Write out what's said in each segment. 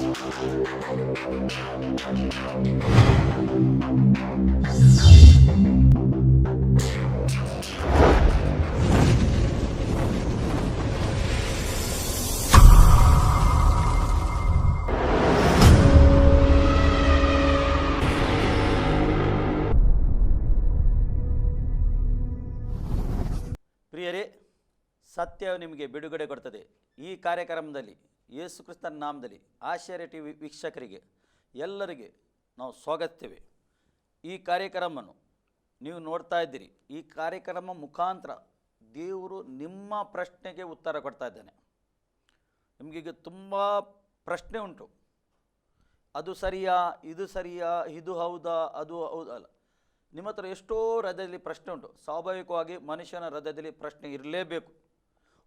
ಪ್ರಿಯರೇ, ಸತ್ಯ ನಿಮಗೆ ಬಿಡುಗಡೆ ಕೊಡ್ತದೆ. ಈ ಕಾರ್ಯಕ್ರಮದಲ್ಲಿ ಯೇಸು ಕ್ರಿಸ್ತನ ನಾಮದಲ್ಲಿ ಆಶ್ಚರ್ಯ ಟಿವಿ ವೀಕ್ಷಕರಿಗೆ ಎಲ್ಲರಿಗೆ ನಾವು ಸ್ವಾಗತಿಸ್ತೇವೆ. ಈ ಕಾರ್ಯಕ್ರಮವನ್ನು ನೀವು ನೋಡ್ತಾ ಇದ್ದೀರಿ. ಈ ಕಾರ್ಯಕ್ರಮ ಮುಖಾಂತರ ದೇವರು ನಿಮ್ಮ ಪ್ರಶ್ನೆಗೆ ಉತ್ತರ ಕೊಡ್ತಾ ಇದ್ದಾನೆ. ನಿಮಗೀಗ ತುಂಬ ಪ್ರಶ್ನೆ ಉಂಟು. ಅದು ಸರಿಯಾ, ಇದು ಸರಿಯಾ, ಇದು ಹೌದಾ, ಅದು ಹೌದಲ್ಲ. ನಿಮ್ಮ ಹತ್ರ ಎಷ್ಟೋ ಹೃದಯದಲ್ಲಿ ಪ್ರಶ್ನೆ ಉಂಟು. ಸ್ವಾಭಾವಿಕವಾಗಿ ಮನುಷ್ಯನ ಹೃದಯದಲ್ಲಿ ಪ್ರಶ್ನೆ ಇರಲೇಬೇಕು.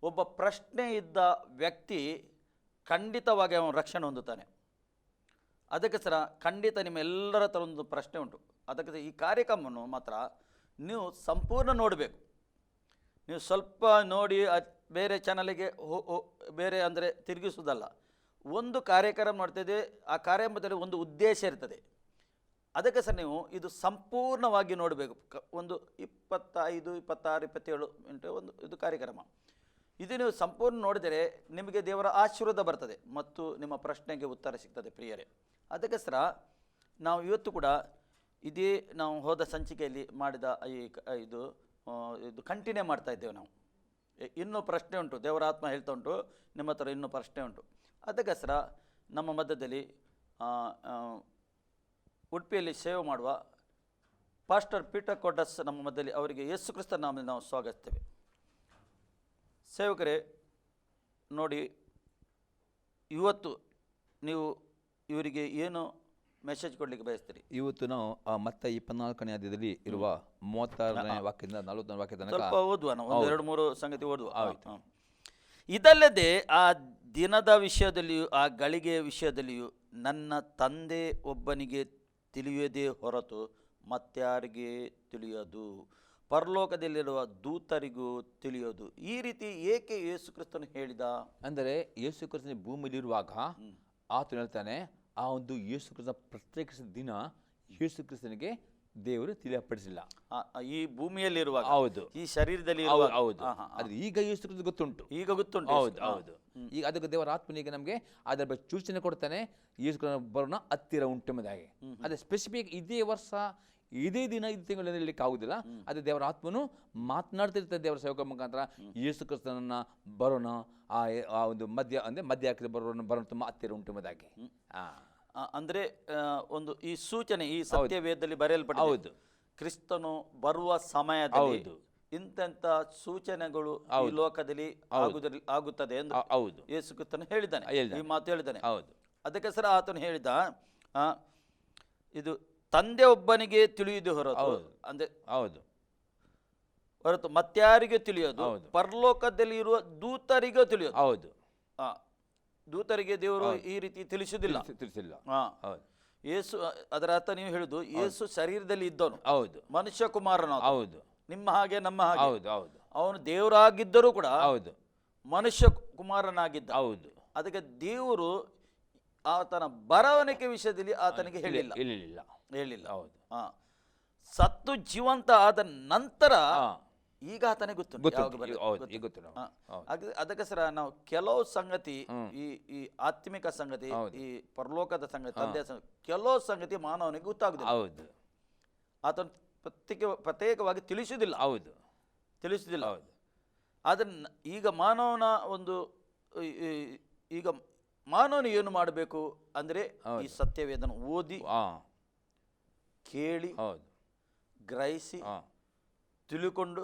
ಒಬ್ಬ ಪ್ರಶ್ನೆ ಇದ್ದ ವ್ಯಕ್ತಿ ಖಂಡಿತವಾಗಿ ಅವನು ರಕ್ಷಣೆ ಹೊಂದುತ್ತಾನೆ. ಅದಕ್ಕೋಸ್ಕರ ಖಂಡಿತ ನಿಮ್ಮೆಲ್ಲರ ಹತ್ರ ಒಂದು ಪ್ರಶ್ನೆ ಉಂಟು. ಅದಕ್ಕೆ ಈ ಕಾರ್ಯಕ್ರಮವನ್ನು ಮಾತ್ರ ನೀವು ಸಂಪೂರ್ಣ ನೋಡಬೇಕು. ನೀವು ಸ್ವಲ್ಪ ನೋಡಿ ಬೇರೆ ಚಾನಲಿಗೆ ಬೇರೆ ಅಂದರೆ ತಿರುಗಿಸುವುದಲ್ಲ. ಒಂದು ಕಾರ್ಯಕ್ರಮ ಮಾಡ್ತಿದ್ದೆ, ಆ ಕಾರ್ಯಕ್ರಮದಲ್ಲಿ ಒಂದು ಉದ್ದೇಶ ಇರ್ತದೆ. ಅದಕ್ಕೆ ಸರ್ ನೀವು ಇದು ಸಂಪೂರ್ಣವಾಗಿ ನೋಡಬೇಕು. ಒಂದು 25, 26, 27 ಮಿನಿಟ್ ಒಂದು ಇದು ಕಾರ್ಯಕ್ರಮ. ಇದು ನೀವು ಸಂಪೂರ್ಣ ನೋಡಿದರೆ ನಿಮಗೆ ದೇವರ ಆಶೀರ್ವಾದ ಬರ್ತದೆ ಮತ್ತು ನಿಮ್ಮ ಪ್ರಶ್ನೆಗೆ ಉತ್ತರ ಸಿಗ್ತದೆ. ಪ್ರಿಯರೇ, ಅದಕ್ಕೆ ಸರ ನಾವು ಇವತ್ತು ಕೂಡ ಇದೇ ನಾವು ಹೋದ ಸಂಚಿಕೆಯಲ್ಲಿ ಮಾಡಿದ ಇದು ಕಂಟಿನ್ಯೂ ಮಾಡ್ತಾ ಇದ್ದೇವೆ. ನಾವು ಇನ್ನೂ ಪ್ರಶ್ನೆ ಉಂಟು. ದೇವರ ಆತ್ಮ ಹೇಳ್ತಾ ಉಂಟು, ನಿಮ್ಮ ಹತ್ರ ಇನ್ನೂ ಪ್ರಶ್ನೆ ಉಂಟು. ಅದಕ್ಕೆ ಸರ ನಮ್ಮ ಮಧ್ಯದಲ್ಲಿ ಉಡುಪಿಯಲ್ಲಿ ಸೇವೆ ಮಾಡುವ ಪಾಸ್ಟರ್ ಪೀಟರ್ ಕೋಟಸ್ ನಮ್ಮ ಮಧ್ಯದಲ್ಲಿ, ಅವರಿಗೆ ಯೇಸು ಕ್ರಿಸ್ತನ ನಾಮದಲ್ಲಿ ನಾವು ಸ್ವಾಗತಿಸ್ತೇವೆ. ಸೇವಕರೇ ನೋಡಿ, ಇವತ್ತು ನೀವು ಇವರಿಗೆ ಏನು ಮೆಸೇಜ್ ಕೊಡಲಿಕ್ಕೆ ಬಯಸ್ತೀರಿ? ಇವತ್ತು ನಾವು ಮತ್ತೆ 24ನೇ ಅಧ್ಯಾಯದಲ್ಲಿ ಇರುವ 36ನೇ ವಾಕ್ಯದಿಂದ 40ನೇ ವಾಕ್ಯ ತನಕ ಸ್ವಲ್ಪ ಓದುವ. ನಾವು 2-3 ಸಂಗತಿ ಓದುವ. ಇದಲ್ಲದೆ ಆ ದಿನದ ವಿಷಯದಲ್ಲಿಯೂ ಆ ಗಳಿಗೆಯ ವಿಷಯದಲ್ಲಿಯೂ ನನ್ನ ತಂದೆ ಒಬ್ಬನಿಗೆ ತಿಳಿಯದೇ ಹೊರತು ಮತ್ತಾರಿಗೆ ತಿಳಿಯದು, ಪರಲೋಕದಲ್ಲಿರುವ ದೂತರಿಗೂ ತಿಳಿಯೋದು. ಈ ರೀತಿ ಏಕೆ ಯೇಸು ಕ್ರಿಸ್ತನು ಹೇಳಿದ? ಅಂದರೆ ಯೇಸು ಕ್ರಿಸ್ತನ ಭೂಮಿಯಲ್ಲಿರುವಾಗ ಆತನು ಹೇಳ್ತಾನೆ, ಆ ಒಂದು ಯೇಸು ಕ್ರಿಸ್ತನ ಪ್ರತ್ಯೇಕಿಸಿದ ದಿನ ಯೇಸು ಕ್ರಿಸ್ತನಿಗೆ ದೇವರು ತಿಳಿಯಪಡಿಸಿಲ್ಲ. ಈ ಭೂಮಿಯಲ್ಲಿರುವಾಗ, ಹೌದು, ಈ ಶರೀರದಲ್ಲಿ ಹೌದು. ಆದ್ರೆ ಈಗ ಯೇಸು ಕ್ರಿಸ್ತ ಗೊತ್ತುಂಟು, ಈಗ ಗೊತ್ತುಂಟು. ಹೌದು ಹೌದು. ಈಗ ಅದಕ್ಕೆ ದೇವರ ಆತ್ಮನಿಗೆ ನಮಗೆ ಅದರ ಬಗ್ಗೆ ಸೂಚನೆ ಕೊಡ್ತಾನೆ. ಯೇಸು ಕ್ರಿಸ್ತನ ಬರೋಣ ಹತ್ತಿರ ಉಂಟೆಂಬುದಾಗಿ. ಅದೇ ಸ್ಪೆಸಿಫಿಕ್ ಇದೇ ವರ್ಷ ಇದೇ ದಿನ ಇದು ತಿಂಗಳು ಹೇಳಲಿಕ್ಕೆ ಆಗುದಿಲ್ಲ. ಅದೇ ದೇವರ ಆತ್ಮನು ಮಾತನಾಡ್ತಿರ್ತಾರೆ ದೇವರ ಸೇವಕ ಮುಖಾಂತರ. ಯೇಸು ಕ್ರಿಸ್ತನನ್ನ ಬರೋಣ ಆ ಒಂದು ಮಧ್ಯ ಹಾಕಿದ ಬರೋಣ ತುಂಬ ಹತ್ತಿರ ಉಂಟೆಂಬುದಾಗಿ. ಅಂದ್ರೆ ಒಂದು ಈ ಸೂಚನೆ ಈ ಸತ್ಯವೇದದಲ್ಲಿ ಬರೆಯಲ್ಪಟ್ಟಿದೆ. ಹೌದು, ಕ್ರಿಸ್ತನು ಬರುವ ಸಮಯದಲ್ಲಿ ಇಂತೆಂತ ಸೂಚನೆಗಳು ಈ ಲೋಕದಲ್ಲಿ ಆಗುತ್ತದೆ ಎಂದು ಹೌದು ಯೇಸು ಕ್ರಿಸ್ತನು ಹೇಳಿದ್ದಾನೆ. ಈ ಮಾತು ಹೇಳಿದ್ದಾನೆ. ಹೌದು. ಅದಕ್ಕೆ ಸರ ಆತನು ಹೇಳಿದ, ಇದು ತಂದೆ ಒಬ್ಬನಿಗೆ ತಿಳಿಯುವುದು ಹೊರತು, ಅಂದ್ರೆ ಹೌದು ಹೊರತು ಮತ್ತಾರಿಗೆ ತಿಳಿಯೋದು, ಪರಲೋಕದಲ್ಲಿ ಇರುವ ದೂತರಿಗೂ ತಿಳಿಯೋದು. ಹೌದು. ದೂತರಿಗೆ ದೇವರು ಈ ರೀತಿ ತಿಳಿಸುವುದಿಲ್ಲ. ಯೇಸು, ಅದರ ಅರ್ಥ ನೀವು ಹೇಳುದು, ಯೇಸು ಶರೀರದಲ್ಲಿ ಇದ್ದವನು, ಹೌದು, ಮನುಷ್ಯ ಕುಮಾರನ, ಹೌದು, ನಿಮ್ಮ ಹಾಗೆ ನಮ್ಮ ಹಾಗೆ, ಹೌದು ಹೌದು. ಅವನು ದೇವರಾಗಿದ್ದರೂ ಕೂಡ ಹೌದು ಮನುಷ್ಯ ಕುಮಾರನಾಗಿದ್ದ. ಹೌದು. ಅದಕ್ಕೆ ದೇವರು ಆತನ ಬರವಣಿಗೆ ವಿಷಯದಲ್ಲಿ ಆತನಿಗೆ ಹೇಳಿಲ್ಲ. ಹೌದು. ಸತ್ತು ಜೀವಂತ ಆದ ನಂತರ ಈಗ ಆತನಿಗೆ ಗೊತ್ತು. ಅದಕ್ಕೆ ಸರ ನಾವು ಕೆಲವು ಸಂಗತಿ, ಈ ಆತ್ಮಿಕ ಸಂಗತಿ, ಈ ಪರಲೋಕದ ಸಂಗತಿ, ತಂದೆಯ ಸಂಗತಿ, ಕೆಲವು ಸಂಗತಿ ಮಾನವನಿಗೆ ಗೊತ್ತಾಗುದಿಲ್ಲ. ಹೌದು. ಆತನು ಪ್ರತ್ಯೇಕವಾಗಿ ತಿಳಿಸುವುದಿಲ್ಲ. ಹೌದು, ತಿಳಿಸುವುದಿಲ್ಲ. ಆದ್ರೆ ಈಗ ಮಾನವನ ಒಂದು ಈಗ ಮಾನವನು ಏನು ಮಾಡಬೇಕು ಅಂದ್ರೆ ಈ ಸತ್ಯವೇದನ ಓದಿ, ಕೇಳಿ, ಗ್ರಹಿಸಿ, ತಿಳ್ಕೊಂಡು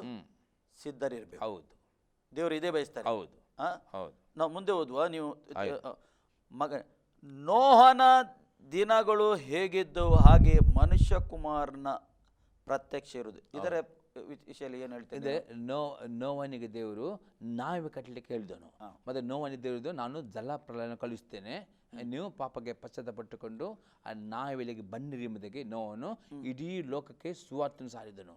ಸಿದ್ಧರಿರ್ಬೇಕು. ಹೌದು. ದೇವರು ಇದೇ ಬಯಸ್ತಾರೆ. ಹೌದು. ನಾವು ಮುಂದೆ ಓದುವ. ನೀವು ನೋಹನ ದಿನಗಳು ಹೇಗಿದ್ದವು ಹಾಗೆ ಮನುಷ್ಯ ಕುಮಾರನ ಪ್ರತ್ಯಕ್ಷ ಇರುವುದು. ಇದರ ವಿಷಯದಲ್ಲಿ ಏನು ಹೇಳ್ತಿದೆ? ನೋವನಿಗೆ ದೇವರು ನಾವೇ ಕಟ್ಟಲಿಕ್ಕೆ ಹೇಳಿದನು. ಮತ್ತೆ ನೋವನಿಗೆ ದೇವರು, ನಾನು ಜಲಪ್ರಳಯನ ಕಳುಹಿಸ್ತೇನೆ, ನೀವು ಪಾಪಕ್ಕೆ ಪಶ್ಚಾತ್ತಪಟ್ಟುಕೊಂಡು ಆ ನಾವೆಲೆಗೆ ಬನ್ನಿರಿ ಎಂಬುದಾಗಿ ನೋವನು ಇಡೀ ಲೋಕಕ್ಕೆ ಸುವಾರ್ತೆಯನ್ನು ಸಾರಿದನು.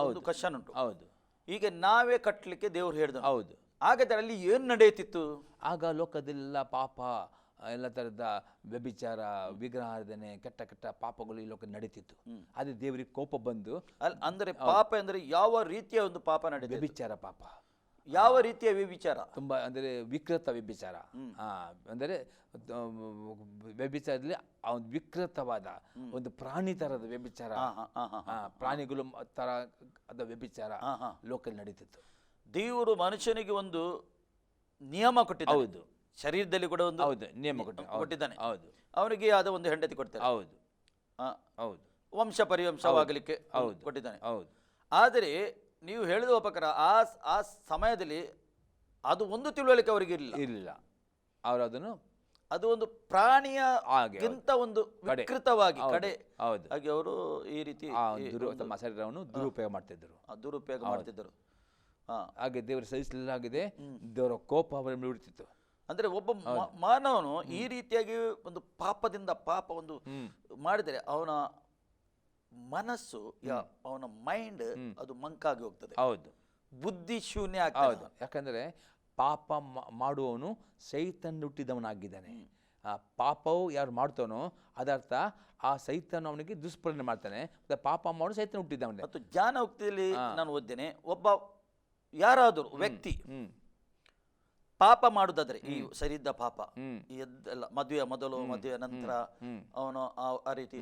ಒಂದು ಕ್ವಶನ್ ಉಂಟು. ಹೌದು. ಈಗ ನಾವೇ ಕಟ್ಟಲಿಕ್ಕೆ ದೇವರು ಹೇಳಿದನು. ಹೌದು. ಹಾಗಾದ್ರೆ ಅಲ್ಲಿ ಏನು ನಡೆಯುತ್ತಿತ್ತು? ಆಗ ಲೋಕದೆಲ್ಲ ಪಾಪ ಎಲ್ಲ ಥರದ ವ್ಯಭಿಚಾರ, ವಿಗ್ರಹಾರಾಧನೆ, ಕೆಟ್ಟ ಕೆಟ್ಟ ಪಾಪಗಳು ಈ ಲೋಕ ನಡೀತಿತ್ತು. ಅದೇ ದೇವರಿಗೆ ಕೋಪ ಬಂದು, ಅಂದ್ರೆ ಪಾಪ ಅಂದ್ರೆ ಯಾವ ರೀತಿಯ ಒಂದು ಪಾಪ ನಡೆದಿದೆ? ವ್ಯಭಿಚಾರ ಪಾಪ. ಯಾವ ರೀತಿಯ ವ್ಯಭಿಚಾರ? ತುಂಬಾ ಅಂದರೆ ವಿಕೃತ ವ್ಯಭಿಚಾರ. ಅಂದರೆ ವ್ಯಭಿಚಾರದಲ್ಲಿ ಆ ಒಂದು ವಿಕೃತವಾದ ಒಂದು ಪ್ರಾಣಿ ಥರದ ವ್ಯಭಿಚಾರ, ಪ್ರಾಣಿಗಳು ಥರ ಅದ ವ್ಯಭಿಚಾರ ಲೋಕದಲ್ಲಿ ನಡೀತಿತ್ತು. ದೇವರು ಮನುಷ್ಯನಿಗೆ ಒಂದು ನಿಯಮ ಕೊಟ್ಟಿದ್ದಾನೆ. ಹೌದು. ಶರೀರದಲ್ಲಿ ಕೂಡ ಒಂದು ಹೌದು, ನಿಯಮ ಕೊಟ್ಟಿದ್ದಾನೆ. ಹೌದು. ಅವನಿಗೆ ಆದ ಒಂದು ಹೆಂಡತಿ ಕೊಡ್ತಾನೆ. ಹೌದು. ಹೌದು. ವಂಶ ಪರಿವಂಶವಾಗಲಿಕ್ಕೆ ಕೊಟ್ಟಿದ್ದಾನೆ. ಹೌದು. ಆದರೆ ನೀವು ಹೇಳಿದ ಉಪಕಾರ ಆ ಸಮಯದಲ್ಲಿ ಅದು ಒಂದು ತಿಳುವಳಿಕೆ ಅವರಿಗೆ ಇರಲಿಲ್ಲ. ಅವರು ಅದನ್ನು ಅದು ಒಂದು ಪ್ರಾಣಿಯಗಿಂತ ಒಂದು ವಿಕೃತವಾಗಿ ಕಡೆ ಹಾಗೆ ಅವರು ಈ ರೀತಿ ತಮ್ಮ ಶರೀರವನ್ನು ದುರುಪಯೋಗ ಮಾಡ್ತಿದ್ದರು. ಹಾಗೆ ದೇವರ ಸಹಿಸಲಾಗಿದೆ, ದೇವರ ಕೋಪ ಅವರ ಮೇಲೆ ಉಳಿತಿತ್ತು. ಅಂದ್ರೆ ಒಬ್ಬ ಮಾನವನು ಈ ರೀತಿಯಾಗಿ ಒಂದು ಪಾಪದಿಂದ ಪಾಪ ಒಂದು ಮಾಡಿದರೆ ಅವನ ಮನಸ್ಸು, ಅವನ ಮೈಂಡ್ ಅದು ಮಂಕಾಗಿ ಹೋಗ್ತದೆ. ಹೌದು. ಬುದ್ಧಿ ಶೂನ್ಯ ಆಗ್ತದೆ. ಯಾಕಂದ್ರೆ ಪಾಪ ಮಾಡುವವನು ಸೈತಾನ್ ಹುಟ್ಟಿದವನಾಗಿದ್ದಾನೆ. ಪಾಪವು ಯಾರು ಮಾಡ್ತಾನೋ ಅದರ್ಥ ಆ ಸೈತಾನ್ ಅವನಿಗೆ ದುಷ್ಪರಿಣಾಮ ಮಾಡ್ತಾನೆ. ಪಾಪ ಮಾಡು ಸೈತಾನ್ ಹುಟ್ಟಿದವನೇ. ಮತ್ತು ಜ್ಞಾನೋಕ್ತಿಯಲ್ಲಿ ನಾನು ಓದ್ದೇನೆ, ಒಬ್ಬ ಯಾರಾದರೂ ವ್ಯಕ್ತಿ ಪಾಪ ಮಾಡುದಾದ್ರೆ, ಈ ಸರಿದ್ದ ಪಾಪ, ಎಲ್ಲ ಮದುವೆಯ ಮೊದಲು ಮದುವೆಯ ನಂತರ ಅವನು ಆ ರೀತಿ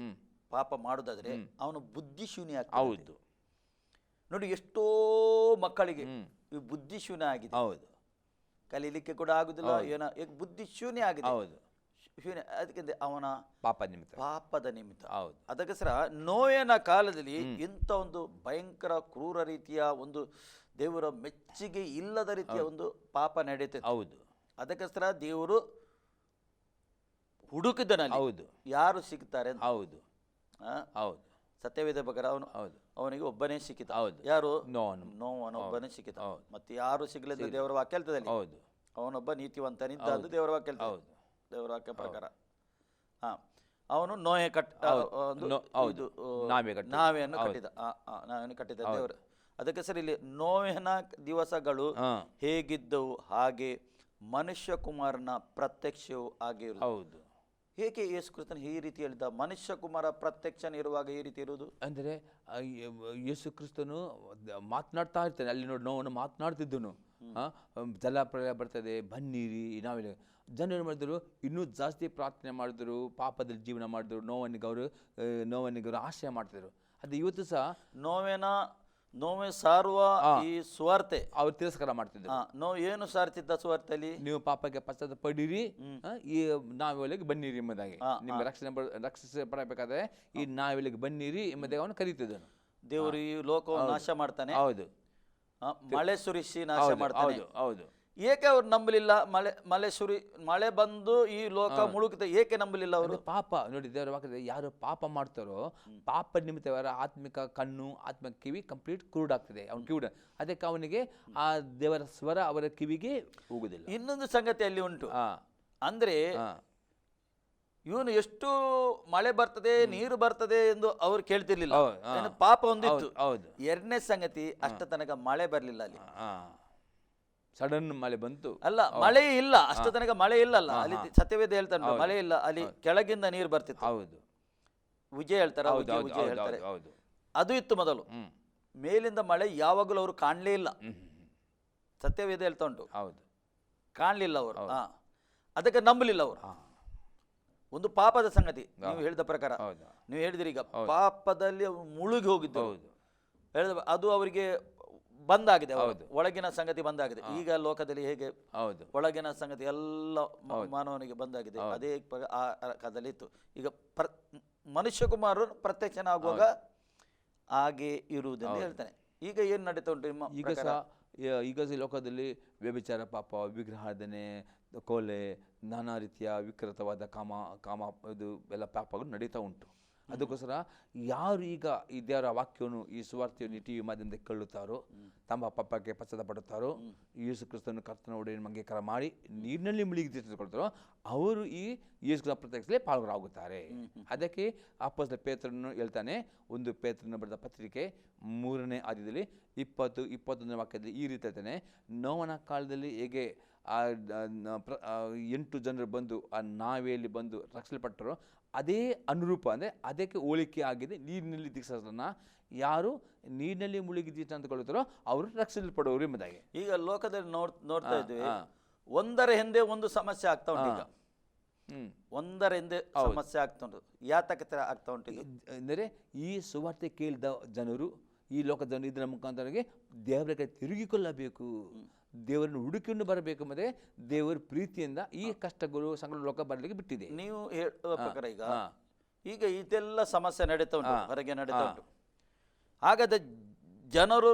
ಪಾಪ ಮಾಡುದಾದ್ರೆ ಅವನು ಬುದ್ಧಿ ಶೂನ್ಯ ಆಗ್ತಾನೆ. ಹೌದು. ನೋಡಿ, ಎಷ್ಟೋ ಮಕ್ಕಳಿಗೆ ಈ ಬುದ್ಧಿ ಶೂನ್ಯ ಆಗಿದೆ. ಹೌದು. ಕಲೀಲಿಕ್ಕೆ ಕೂಡ ಆಗುದಿಲ್ಲ, ಏನೋ ಬುದ್ಧಿ ಶೂನ್ಯ ಆಗಿದೆ. ಹೌದು. ಶೂನ್ಯ ಅದಕ್ಕೆ ಅವನ ಪಾಪದ ನಿಮಿತ್ತ. ಹೌದು. ಅದಕ್ಕೋಸ್ಕರ ನೋಯನ ಕಾಲದಲ್ಲಿ ಇಂಥ ಒಂದು ಭಯಂಕರ ಕ್ರೂರ ರೀತಿಯ ಒಂದು ದೇವರ ಮೆಚ್ಚುಗೆ ಇಲ್ಲದ ರೀತಿಯ ಒಂದು ಪಾಪ ನಡೀತದೆ. ಹೌದು. ಅದಕ್ಕೋಸ್ಕರ ದೇವರು ಹುಡುಕಿದನಲ್ಲಿ ಹೌದು ಯಾರು ಸಿಗ್ತಾರೆ ಅಂತ. ಹೌದು. ಹೌದು. ಸತ್ಯವೇದ ಪ್ರಕಾರ ಅವನಿಗೆ ಒಬ್ಬನೇ ಸಿಕ್ಕಿದ. ಯಾರು? ನೋವನು ಒಬ್ಬನೇ ಸಿಕ್ಕಿದ. ಮತ್ತೆ ಯಾರು ಸಿಗಲಿಲ್ಲ ದೇವರ ವಾಕ್ಯ ಹೇಳ್ತದೆ. ಅವನೊಬ್ಬ ನೀತಿವಂತನಿದ್ದ ಅಂತ ದೇವರ ವಾಕ್ಯ ಹೇಳ್ತದೆ. ದೇವರ ವಾಕ್ಯ ಪ್ರಕಾರ ಅವನು ನಾವೆಯನ್ನು ಕಟ್ಟಿದ ದೇವರು. ಅದಕ್ಕೆ ಸರಿ, ಇಲ್ಲಿ ನೋಯನ ದಿವಸಗಳು ಹೇಗಿದ್ದವು ಹಾಗೆ ಮನುಷ್ಯ ಕುಮಾರನ ಪ್ರತ್ಯಕ್ಷವು ಆಗಿರುವುದು. ಹೇಗೆ ಯೇಸು ಕ್ರಿಸ್ತನು ಈ ರೀತಿ ಹೇಳಿದ? ಮನುಷ್ಯ ಕುಮಾರ ಪ್ರತ್ಯಕ್ಷನ ಇರುವಾಗ ಈ ರೀತಿ ಇರುವುದು ಅಂದರೆ ಯೇಸು ಕ್ರಿಸ್ತನು ಮಾತನಾಡ್ತಾ ಇರ್ತಾನೆ. ಅಲ್ಲಿ ನೋಡಿ ನೋವನ್ನು ಮಾತನಾಡ್ತಿದ್ದನು. ಜಲಪ್ರಳಯ ಬರ್ತದೆ, ಬನ್ನಿರಿ. ನಾವೆಲ್ಲ ಜನರು ಮಾಡಿದ್ರು, ಇನ್ನೂ ಜಾಸ್ತಿ ಪ್ರಾರ್ಥನೆ ಮಾಡಿದ್ರು, ಪಾಪದಲ್ಲಿ ಜೀವನ ಮಾಡಿದ್ರು, ನೋವನಿಗೆ ಅವರು ಆಶ್ರಯ ಮಾಡ್ತಿದ್ರು. ಅದು ಇವತ್ತು ಸಹ ನೋವೆ ಸಾರುವ ಈ ಸುವಾರ್ತೆ ಅವ್ರು ತಿರಸ್ಕಾರ ಮಾಡ್ತಿದ್ರು. ಏನು ಸಾರ್ತಿದ್ದ ಸುವಾರ್ತೆಯಲ್ಲಿ? ನೀವು ಪಾಪಕ್ಕೆ ಪಶ್ಚಾತ್ತಾಪ ಪಡಿರಿ, ಈ ನಾವೆಲ್ಲಿಗೆ ಬನ್ನಿರಿ ಎಂಬುದಾಗಿ. ನಿಮ್ಮ ರಕ್ಷಣೆ ಪಡಬೇಕಾದ್ರೆ ಈ ನಾವೆಲ್ಲಿಗೆ ಬನ್ನಿರಿ ಎಂಬುದಾಗಿ ಅವನು ಕರೀತಿದ್ದನು. ದೇವರು ಈ ಲೋಕವನ್ನು ನಾಶ ಮಾಡ್ತಾನೆ. ಹೌದು. ಮಳೆ ಸುರಿಸಿ ನಾಶ ಮಾಡ್ತಾನೆ. ಹೌದು. ಏಕೆ ಅವ್ರು ನಂಬಲಿಲ್ಲ? ಮಳೆ ಬಂದು ಈ ಲೋಕ ಮುಳುಗುತ್ತೆ, ಏಕೆ ನಂಬಲಿಲ್ಲ ಅವರು? ಪಾಪ ನೋಡಿ, ದೇವರ ವಾಕ್ಯದಲ್ಲಿ ಯಾರು ಪಾಪ ಮಾಡ್ತಾರೋ ಪಾಪ ನಿಮಿತ್ತ ಅವರ ಆತ್ಮಿಕ ಕಣ್ಣು, ಆತ್ಮಿಕ ಕಿವಿ ಕಂಪ್ಲೀಟ್ ಕುರುಡಾಗ್ತದೆ. ಅವ್ನು ಕಿವುಡ. ಅದಕ್ಕೆ ಅವನಿಗೆ ಆ ದೇವರ ಸ್ವರ ಅವರ ಕಿವಿಗೆ ಹೋಗುದಿಲ್ಲ. ಇನ್ನೊಂದು ಸಂಗತಿ ಅಲ್ಲಿ ಉಂಟು. ಅಂದ್ರೆ ಇವನು ಎಷ್ಟು ಮಳೆ ಬರ್ತದೆ, ನೀರು ಬರ್ತದೆ ಎಂದು ಅವ್ರು ಕೇಳ್ತಿರ್ಲಿಲ್ಲ. ಪಾಪ ಹೊಂದಿತ್ತು. ಎರಡನೇ ಸಂಗತಿ, ಅಷ್ಟ ತನಕ ಮಳೆ ಬರ್ಲಿಲ್ಲ ಅಲ್ಲಿ. ಸಡನ್ ಮಳೆ ಬಂತು. ಅಲ್ಲ, ಮಳೆ ಇಲ್ಲ, ಅಷ್ಟ ತನಕ ಮಳೆ ಇಲ್ಲ. ಅಲ್ಲಿ ಸತ್ಯವೇದ ಹೇಳ್ತಾನೆ ಮಳೆ ಇಲ್ಲ, ಅಲ್ಲಿ ಕೆಳಗಿಂದ ನೀರು ಬರ್ತಿತ್ತು. ಹೌದು. ವಿಜಯ ಹೇಳ್ತಾರೆ, ಅದು ಇತ್ತು ಮೊದಲು. ಮೇಲಿಂದ ಮಳೆ ಯಾವಾಗಲೂ ಅವರು ಕಾಣ್ಲೇ ಇಲ್ಲ. ಸತ್ಯವೇದ ಹೇಳ್ತಾ ಉಂಟು. ಹೌದು. ಕಾಣ್ಲಿಲ್ಲ ಅವರು. ಅದಕ್ಕೆ ನಂಬಲಿಲ್ಲ ಅವರು. ಒಂದು ಪಾಪದ ಸಂಗತಿ ನೀವು ಹೇಳಿದ ಪ್ರಕಾರ. ನೀವು ಹೇಳಿದ್ರಿ ಈಗ ಪಾಪದಲ್ಲಿ ಅವರು ಮುಳುಗಿ ಹೋಗಿದ್ದು. ಅದು ಅವರಿಗೆ ಬಂದಾಗಿದೆ, ಒಳಗಿನ ಸಂಗತಿ ಬಂದಾಗಿದೆ. ಈಗ ಲೋಕದಲ್ಲಿ ಹೇಗೆ ಒಳಗಿನ ಸಂಗತಿ ಎಲ್ಲ ಮಾನವನಿಗೆ ಬಂದಾಗಿದೆ, ಅದೇ ಆ ಕಾಲದಲ್ಲಿ ಇತ್ತು. ಈಗ ಮನುಷ್ಯ ಕುಮಾರರು ಪ್ರತ್ಯಕ್ಷನಾಗುವಾಗ ಹಾಗೆ ಇರುವುದೆಂದು ಹೇಳ್ತಾನೆ. ಈಗ ಏನು ನಡೀತಾ ಉಂಟು ನಿಮ್ಮ ಪ್ರಕಾರ? ಈಗ ಲೋಕದಲ್ಲಿ ವ್ಯಭಿಚಾರ ಪಾಪ, ವಿಗ್ರಹಾರಾಧನೆ, ಕೊಲೆ, ನಾನಾ ರೀತಿಯ ವಿಕೃತವಾದ ಕಾಮ ಇದು ಎಲ್ಲ ಪಾಪಗಳು ನಡೀತಾ ಉಂಟು. ಅದಕ್ಕೋಸ್ಕರ ಯಾರು ಈಗ ಈ ದೇವರ ವಾಕ್ಯವನ್ನು, ಈ ಸುವಾರ್ತೆಯನ್ನು ಟಿ ವಿ ಮಾಧ್ಯಮದಿಂದ ಕೇಳುತ್ತಾರೋ, ತಮ್ಮ ಪಾಪಕ್ಕೆ ಪಶ್ಚಾತ್ತಾಪ ಪಡುತ್ತಾರೋ, ಯೇಸು ಕ್ರಿಸ್ತನ ಕರ್ತನ ಒಡೆಯನ ಅಂಗೀಕಾರ ಮಾಡಿ ನೀರಿನಲ್ಲಿ ಮುಳುಗಿ ತಿಳಿದುಕೊಳ್ತಾರೋ, ಅವರು ಈ ಯೇಸು ಕ್ರಿಸ್ತನ ಪ್ರತ್ಯಕ್ಷದಲ್ಲಿ ಪಾಲ್ಗೊಳ್ಳಾಗುತ್ತಾರೆ. ಅದಕ್ಕೆ ಅಪೊಸ್ತಲ ಪೇತ್ರನು ಹೇಳ್ತಾನೆ, 1 ಪೇತ್ರನ ಬರೆದ ಪತ್ರಿಕೆ 3ನೇ ಅಧ್ಯಾಯದಲ್ಲಿ 20-21ನೇ ವಾಕ್ಯದಲ್ಲಿ ಈ ರೀತಿ ಹೇಳ್ತಾನೆ, ನೋವನ ಕಾಲದಲ್ಲಿ ಹೇಗೆ 8 ಜನರು ಬಂದು ಆ ನಾವೆಯಲ್ಲಿ ಬಂದು ರಕ್ಷಿಸಲ್ಪಟ್ಟರು, ಅದೇ ಅನುರೂಪ ಅಂದರೆ ಅದಕ್ಕೆ ಹೋಲಿಕೆ ಆಗಿದೆ ನೀರಿನಲ್ಲಿ ದಿಕ್ಸೋದನ್ನ. ಯಾರು ನೀರಿನಲ್ಲಿ ಮುಳುಗಿ ಅಂದುಕೊಳ್ಳುತ್ತಾರೋ ಅವರು ರಕ್ಷಿಸಲ್ಪಡುವರು ಎಂಬುದಾಗಿ. ಈಗ ಲೋಕದಲ್ಲಿ ನೋಡ್ತಾ ಇದ್ವಿ, ಒಂದರ ಹಿಂದೆ ಒಂದು ಸಮಸ್ಯೆ ಆಗ್ತಾ ಉಂಟು. ಈಗ ಒಂದರ ಹಿಂದೆ ಸಮಸ್ಯೆ ಆಗ್ತಾ ಉಂಟು. ಯಾತಕ ಆಗ್ತಾ ಉಂಟು ಅಂದರೆ ಈ ಸುವಾರ್ತೆ ಕೇಳಿದ ಜನರು, ಈ ಲೋಕದ ಜನರು ಇದರ ಮುಖಾಂತರವಾಗಿ ದೇವರ ಕಡೆ ತಿರುಗಿಕೊಳ್ಳಬೇಕು, ದೇವರನ್ನು ಹುಡುಕಿಕೊಂಡು ಬರಬೇಕು. ಮತ್ತೆ ದೇವರ ಪ್ರೀತಿಯಿಂದ ಈ ಕಷ್ಟಗಳು ಸಂಕಟ ಲೋಕ ಬರಲಿಕ್ಕೆ ಬಿಟ್ಟಿದೆ. ನೀವು ಹೇಳುವ ಪ್ರಕಾರ ಈಗ ಇದೆಲ್ಲ ಸಮಸ್ಯೆ ನಡೀತಾ ಉಂಟು, ಹೊರಗೆ ನಡೀತಾ ಉಂಟು. ಹಾಗಾದ್ರೆ ಜನರು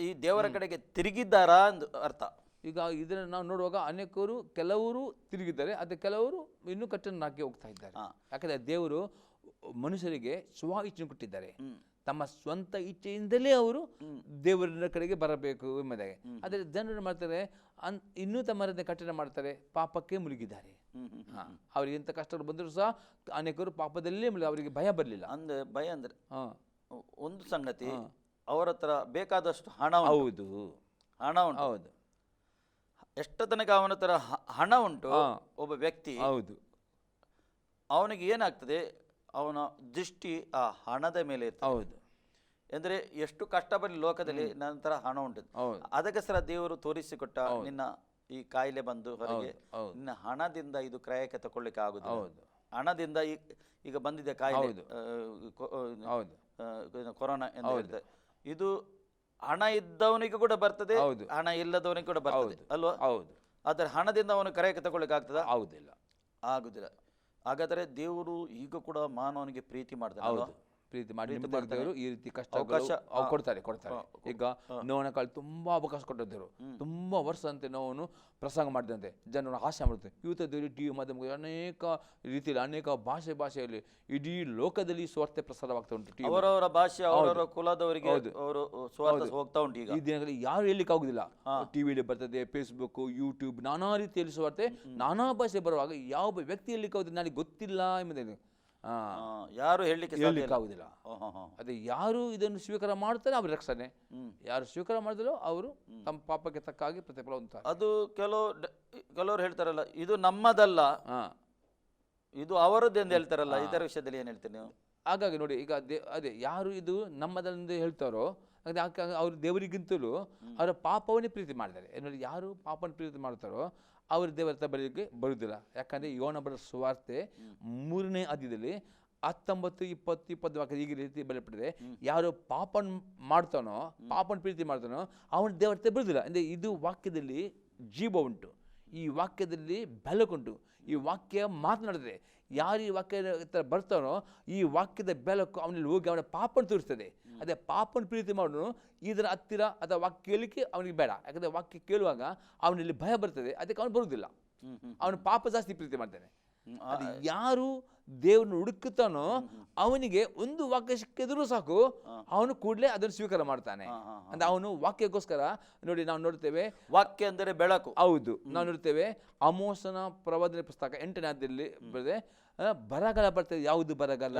ಈ ದೇವರ ಕಡೆಗೆ ತಿರುಗಿದ್ದಾರಾ ಎಂದು ಅರ್ಥ. ಈಗ ಇದನ್ನು ನಾವು ನೋಡುವಾಗ ಅನೇಕರು, ಕೆಲವರು ತಿರುಗಿದ್ದಾರೆ, ಅದೇ ಕೆಲವರು ಇನ್ನೂ ಕಟ್ಟನ್ನು ಹಾಕಿ ಹೋಗ್ತಾ ಇದ್ದಾರೆ. ಯಾಕಂದರೆ ದೇವರು ಮನುಷ್ಯರಿಗೆ ಸ್ವ ಇಚ್ಛೆ ಕೊಟ್ಟಿದ್ದಾರೆ. ತಮ್ಮ ಸ್ವಂತ ಇಚ್ಛೆಯಿಂದಲೇ ಅವರು ದೇವರ ಕಡೆಗೆ ಬರಬೇಕು ಎಂಬುದಾಗಿ. ಆದರೆ ಜನರು ಮಾಡ್ತಾರೆ, ಇನ್ನೂ ತಮ್ಮರನ್ನೇ ಕಠಿಣ ಮಾಡ್ತಾರೆ, ಪಾಪಕ್ಕೆ ಮುಳುಗಿದ್ದಾರೆ. ಅವ್ರಿಗೆ ಎಂಥ ಕಷ್ಟಗಳು ಬಂದರೂ ಸಹ ಅನೇಕರು ಪಾಪದಲ್ಲೇ ಅವರಿಗೆ ಭಯ ಬರಲಿಲ್ಲ. ಭಯ ಅಂದ್ರೆ ಒಂದು ಸಂಗತಿ, ಅವರ ಹತ್ರ ಬೇಕಾದಷ್ಟು ಹಣ. ಹೌದು, ಹಣ ಉಂಟು. ಹೌದು. ಎಷ್ಟು ತನಕ ಅವನ ಹತ್ರ ಹಣ ಉಂಟು ಒಬ್ಬ ವ್ಯಕ್ತಿ, ಹೌದು, ಅವನಿಗೆ ಏನಾಗ್ತದೆ, ಅವನ ದೃಷ್ಟಿ ಆ ಹಣದ ಮೇಲೆ ಇರ್ತದೆ. ಹೌದು. ಅಂದ್ರೆ ಎಷ್ಟು ಕಷ್ಟ ಬರಲಿ ಲೋಕದಲ್ಲಿ, ನಂತರ ಹಣ ಉಂಟು. ಅದಕ್ಕೋಸ್ಕರ ದೇವರು ತೋರಿಸಿಕೊಟ್ಟ, ನಿನ್ನ ಈ ಕಾಯಿಲೆ ಬಂದು ಹೊರಗೆ ನಿನ್ನ ಹಣದಿಂದ ಇದು ಕ್ರಯಕ್ಕೆ ತಗೊಳ್ಳಿಕ್ಕೆ ಆಗುದು. ಹಣದಿಂದ ಈಗ ಬಂದಿದೆ ಕಾಯಿಲೆ, ಕೊರೋನಾ ಎಂದು ಹೇಳ್ತಾರೆ. ಇದು ಹಣ ಇದ್ದವನಿಗೆ ಕೂಡ ಬರ್ತದೆ, ಹಣ ಇಲ್ಲದವನಿಗೆ ಕೂಡ ಬರ್ತದೆ ಅಲ್ವಾ? ಹೌದು. ಆದರೆ ಹಣದಿಂದ ಅವನು ಕ್ರಯಕ್ಕೆ ತಗೊಳ್ಳಿಕ್ಕೆ ಆಗ್ತದ? ಆಗುದಿಲ್ಲ, ಆಗುದಿಲ್ಲ. ಹಾಗಾದರೆ ದೇವರು ಈಗ ಕೂಡ ಮಾನವನಿಗೆ ಪ್ರೀತಿ ಮಾಡ್ತಾನೆ, ಪ್ರೀತಿ ಮಾಡಿ ಈ ರೀತಿ ಕಷ್ಟ ಕೊಡ್ತಾರೆ. ಈಗ ನೋವನ ಕಾಲ ತುಂಬಾ ಅವಕಾಶ ಕೊಟ್ಟಿದ್ದರು. ತುಂಬಾ ವರ್ಷ ಅಂತೆ ನೋವನ್ನು ಪ್ರಸಂಗ ಮಾಡಿದಂತೆ ಜನರು ಆಶೆ ಮಾಡುತ್ತೆ. ಇವತ್ತದಲ್ಲಿ ಟಿವಿ ಮಾಧ್ಯಮ ಅನೇಕ ರೀತಿಯಲ್ಲಿ ಅನೇಕ ಭಾಷೆಯಲ್ಲಿ ಇಡೀ ಲೋಕದಲ್ಲಿ ಸ್ವಾರ್ಥ ಪ್ರಸಾರವಾಗ್ತಾ ಉಂಟು. ಅವರವರ ಭಾಷೆ, ಅವರವರ ಕುಲದವರಿಗೆ ಅವರು ಸ್ವಾರ್ಥ ಹೋಗ್ತಾ ಉಂಟು. ಈ ದಿನಗಳಲ್ಲಿ ಯಾರು ಹೇಳಲಿಕ್ಕೆ ಆಗುದಿಲ್ಲ. ಟಿವಿಯಲ್ಲಿ ಬರ್ತದೆ, ಫೇಸ್ಬುಕ್, ಯೂಟ್ಯೂಬ್, ನಾನಾ ರೀತಿಯಲ್ಲಿ ಸ್ವಾರ್ಥ, ನಾನಾ ಭಾಷೆ ಬರುವಾಗ ಯಾವ ವ್ಯಕ್ತಿ ಹೇಳಲಿಕ್ಕೆ ಆಗುದಿಲ್ಲ, ನನಗೆ ಗೊತ್ತಿಲ್ಲ ಎಂಬುದೇ ಯಾರು ಹೇಳಲಿಕ್ಕೆ ಆಗುದಿಲ್ಲ. ಅದೇ ಯಾರು ಇದನ್ನು ಸ್ವೀಕಾರ ಮಾಡ್ತಾರೆ ಅವ್ರ ರಕ್ಷಣೆ, ಯಾರು ಸ್ವೀಕಾರ ಮಾಡಿದ್ರು ಅವರು ತಮ್ಮ ಪಾಪಕ್ಕೆ ತಕ್ಕಾಗಿ ಪ್ರತಿಫಲ ಹೊಂದುತ್ತಾರೆ. ಅದು ಕೆಲವರು ಹೇಳ್ತಾರಲ್ಲ, ಇದು ನಮ್ಮದಲ್ಲ, ಇದು ಅವರದ್ದು ಎಂದು ಹೇಳ್ತಾರಲ್ಲ, ಇದರ ವಿಷಯದಲ್ಲಿ ಏನ್ ಹೇಳ್ತೀರಿ ನೀವು? ಹಾಗಾಗಿ ನೋಡಿ, ಈಗ ಅದೇ ಯಾರು ಇದು ನಮ್ಮದೆಂದು ಹೇಳ್ತಾರೋ ಅವ್ರು ದೇವರಿಗಿಂತಲೂ ಅವರ ಪಾಪವನ್ನೇ ಪ್ರೀತಿ ಮಾಡಿದ್ದಾರೆ. ನೋಡಿ, ಯಾರು ಪಾಪವನ್ನು ಪ್ರೀತಿ ಮಾಡ್ತಾರೋ ಅವರು ದೇವರ ಹತ್ರ ಬರಲಿಕ್ಕೆ ಬರುವುದಿಲ್ಲ. ಯಾಕಂದರೆ ಯೋನ ಬರೆದ ಸುವಾರ್ತೆ 3ನೇ ಅಧ್ಯಾಯದಲ್ಲಿ 19, 20, 21 ಈಗ ರೀತಿ ಬರೆಯಲ್ಪಟ್ಟಿದೆ. ಯಾರು ಪಾಪನ್ ಮಾಡ್ತಾನೋ, ಪಾಪನ್ ಪ್ರೀತಿ ಮಾಡ್ತಾನೋ ಅವನ ದೇವರ ಹತ್ರ ಬರುವುದಿಲ್ಲ. ಅಂದರೆ ಇದು ವಾಕ್ಯದಲ್ಲಿ ಜೀವ ಉಂಟು, ಈ ವಾಕ್ಯದಲ್ಲಿ ಬೆಳಕುಂಟು, ಈ ವಾಕ್ಯ ಮಾತನಾಡಿದ್ರೆ ಯಾರು ಈ ವಾಕ್ಯ ಹತ್ರ ಬರ್ತಾನೋ ಈ ವಾಕ್ಯದ ಬೆಳಕು ಅವನಲ್ಲಿ ಹೋಗಿ ಅವನ ಪಾಪನ ತೋರಿಸ್ತದೆ. ಅದೇ ಪಾಪನ ಪ್ರೀತಿ ಮಾಡೋನು ಇದರ ಹತ್ತಿರ ಅಥವಾ ವಾಕ್ಯ ಕೇಳಲಿಕ್ಕೆ ಅವನಿಗೆ ಬೇಡ. ಯಾಕಂದರೆ ವಾಕ್ಯ ಕೇಳುವಾಗ ಅವನಲ್ಲಿ ಭಯ ಬರ್ತದೆ, ಅದಕ್ಕೆ ಅವನು ಬರುವುದಿಲ್ಲ. ಅವನು ಪಾಪ ಜಾಸ್ತಿ ಪ್ರೀತಿ ಮಾಡ್ತಾನೆ. ಅದು ಯಾರು ದೇವ್ರನ್ನ ಹುಡುಕುತ್ತಾನೋ ಅವನಿಗೆ ಒಂದು ವಾಕ್ಯ ಸಿಕ್ಕಿದ್ರೂ ಸಾಕು, ಅವನು ಕೂಡಲೇ ಅದನ್ನು ಸ್ವೀಕಾರ ಮಾಡ್ತಾನೆ. ಅಂದ್ರೆ ಅವನು ವಾಕ್ಯಕ್ಕೋಸ್ಕರ ನೋಡಿ, ನಾವು ನೋಡ್ತೇವೆ ವಾಕ್ಯ ಅಂದರೆ ಬೆಳಕು. ಹೌದು, ನಾವು ನೋಡ್ತೇವೆ ಆಮೋಸನ ಪ್ರವಾದನೆ ಪುಸ್ತಕ 8ನೇ ಅಧ್ಯಾಯದಲ್ಲಿ ಬರ್ತದೆ, ಬರಗಾಲ ಬರ್ತದೆ. ಯಾವುದು ಬರಗಾಲ?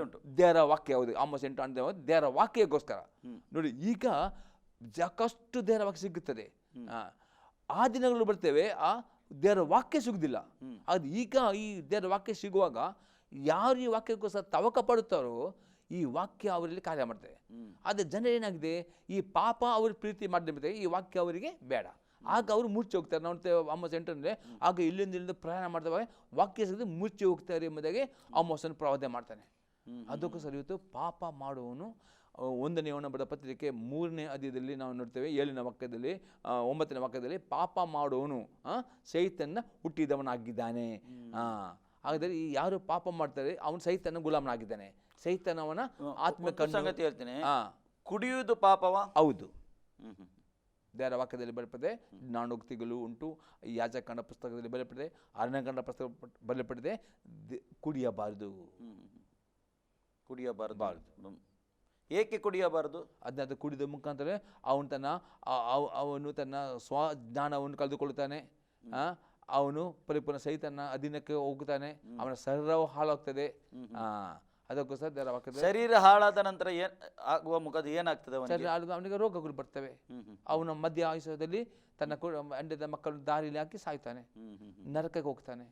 ಉಂಟು ದೇವರ ವಾಕ್ಯ. ಯಾವುದು? ಆಮೋಸ 8 ದೇವರ ವಾಕ್ಯಕ್ಕೋಸ್ಕರ ನೋಡಿ. ಈಗ ಸಾಕಷ್ಟು ದೇವರ ವಾಕ್ಯ ಸಿಗುತ್ತದೆ. ಆ ದಿನಗಳು ಬರ್ತೇವೆ, ಆ ದೇವರ ವಾಕ್ಯ ಸಿಗುದಿಲ್ಲ. ಅದು ಈಗ ಈ ದೇವರ ವಾಕ್ಯ ಸಿಗುವಾಗ ಯಾರು ಈ ವಾಕ್ಯಕ್ಕೋಸ್ಕರ ತವಕ ಪಡುತ್ತಾರೋ ಈ ವಾಕ್ಯ ಅವರಲ್ಲಿ ಕಾರ್ಯ ಮಾಡ್ತದೆ. ಆದರೆ ಜನ ಏನಾಗಿದೆ, ಈ ಪಾಪ ಅವ್ರ ಪ್ರೀತಿ ಮಾಡಿದ್ರೆ ಈ ವಾಕ್ಯ ಅವರಿಗೆ ಬೇಡ, ಆಗ ಅವರು ಮುಚ್ಚಿ ಹೋಗ್ತಾರೆ. ನಾವು ಆಮೋಸ 8 ಆಗ ಇಲ್ಲಿಂದ ಪ್ರಯಾಣ ಮಾಡ್ತವೆ, ವಾಕ್ಯ ಸಿಗದೆ ಮುಚ್ಚಿ ಹೋಗ್ತಾರೆ ಎಂಬುದಾಗಿ ಆಮೋಸನ ಪ್ರವಾದನೆ ಮಾಡ್ತಾನೆ. ಅದಕ್ಕೋಸ್ಕರ ಇವತ್ತು ಪಾಪ ಮಾಡುವವನು 1ನೇ ಯೋನ ಬರೆದ ಪತ್ರಿಕೆ 3ನೇ ಅಧ್ಯಾಯದಲ್ಲಿ ನಾವು ನೋಡ್ತೇವೆ 7ನೇ ವಾಕ್ಯದಲ್ಲಿ 9ನೇ ವಾಕ್ಯದಲ್ಲಿ ಪಾಪ ಮಾಡುವವನು ಸೈತನ್ನ ಹುಟ್ಟಿದವನಾಗಿದ್ದಾನೆ. ಹಾಗಾದರೆ ಈ ಯಾರು ಪಾಪ ಮಾಡ್ತಾರೆ ಅವನು ಸೈತನ ಗುಲಾಮನಾಗಿದ್ದಾನೆ. ಸೈತನ ಅವನ ಆತ್ಮ ಸಂಗತಿ ಹೇಳ್ತೇನೆ, ಕುಡಿಯುವುದು ಪಾಪವ? ಹೌದು. ದೇವರ ವಾಕ್ಯದಲ್ಲಿ ಬರೆಯಲ್ಪಟ್ಟಿದೆ, ಜ್ಞಾನೋಕ್ತಿಗಳು ಉಂಟು, ಯಾಜಕನ ಪುಸ್ತಕದಲ್ಲಿ ಬರೆಯಲ್ಪಟ್ಟಿದೆ, ಅರಣ್ಯಕಾಂಡ ಪುಸ್ತಕ ಬರೆಯಲ್ಪಟ್ಟಿದೆ, ಕುಡಿಯಬಾರದು. ಏಕೆ ಕುಡಿಯಬಾರದು? ಅದನ್ನ ಕುಡಿದ ಮುಖಾಂತರ ಅವನು ತನ್ನ ಸ್ವಜ್ಞಾನವನ್ನು ಕಳೆದುಕೊಳ್ಳುತ್ತಾನೆ, ಅವನು ಪರಿಪೂರ್ಣ ಸೈತನ ಅಧೀನಕ್ಕೆ ಹೋಗುತ್ತಾನೆ, ಅವನ ಶರೀರವು ಹಾಳಾಗ್ತದೆ. ಅದಕ್ಕೋಸ್ಕರ ದೇವರ ವಾಕ್ಯದ ಶರೀರ ಹಾಳಾದ ನಂತರ ಏನ್ ಆಗುವ ಮುಖದ ಏನಾಗ್ತದೆ ಅವನಿಗೆ? ಶರೀರ ಆಳಿದ ಅವನಿಗೆ ರೋಗಗಳು ಬರ್ತವೆ. ಅವನ ಮಧ್ಯ ಆಯುಷ್ಯದಲ್ಲಿ ತನ್ನ ಅಂಡದ ಮಕ್ಕಳು ದಾರಿಲಿ ಹಾಕಿ ಸಾಯ್ತಾನೆ, ನರಕಕ್ಕೆ ಹೋಗ್ತಾನೆ,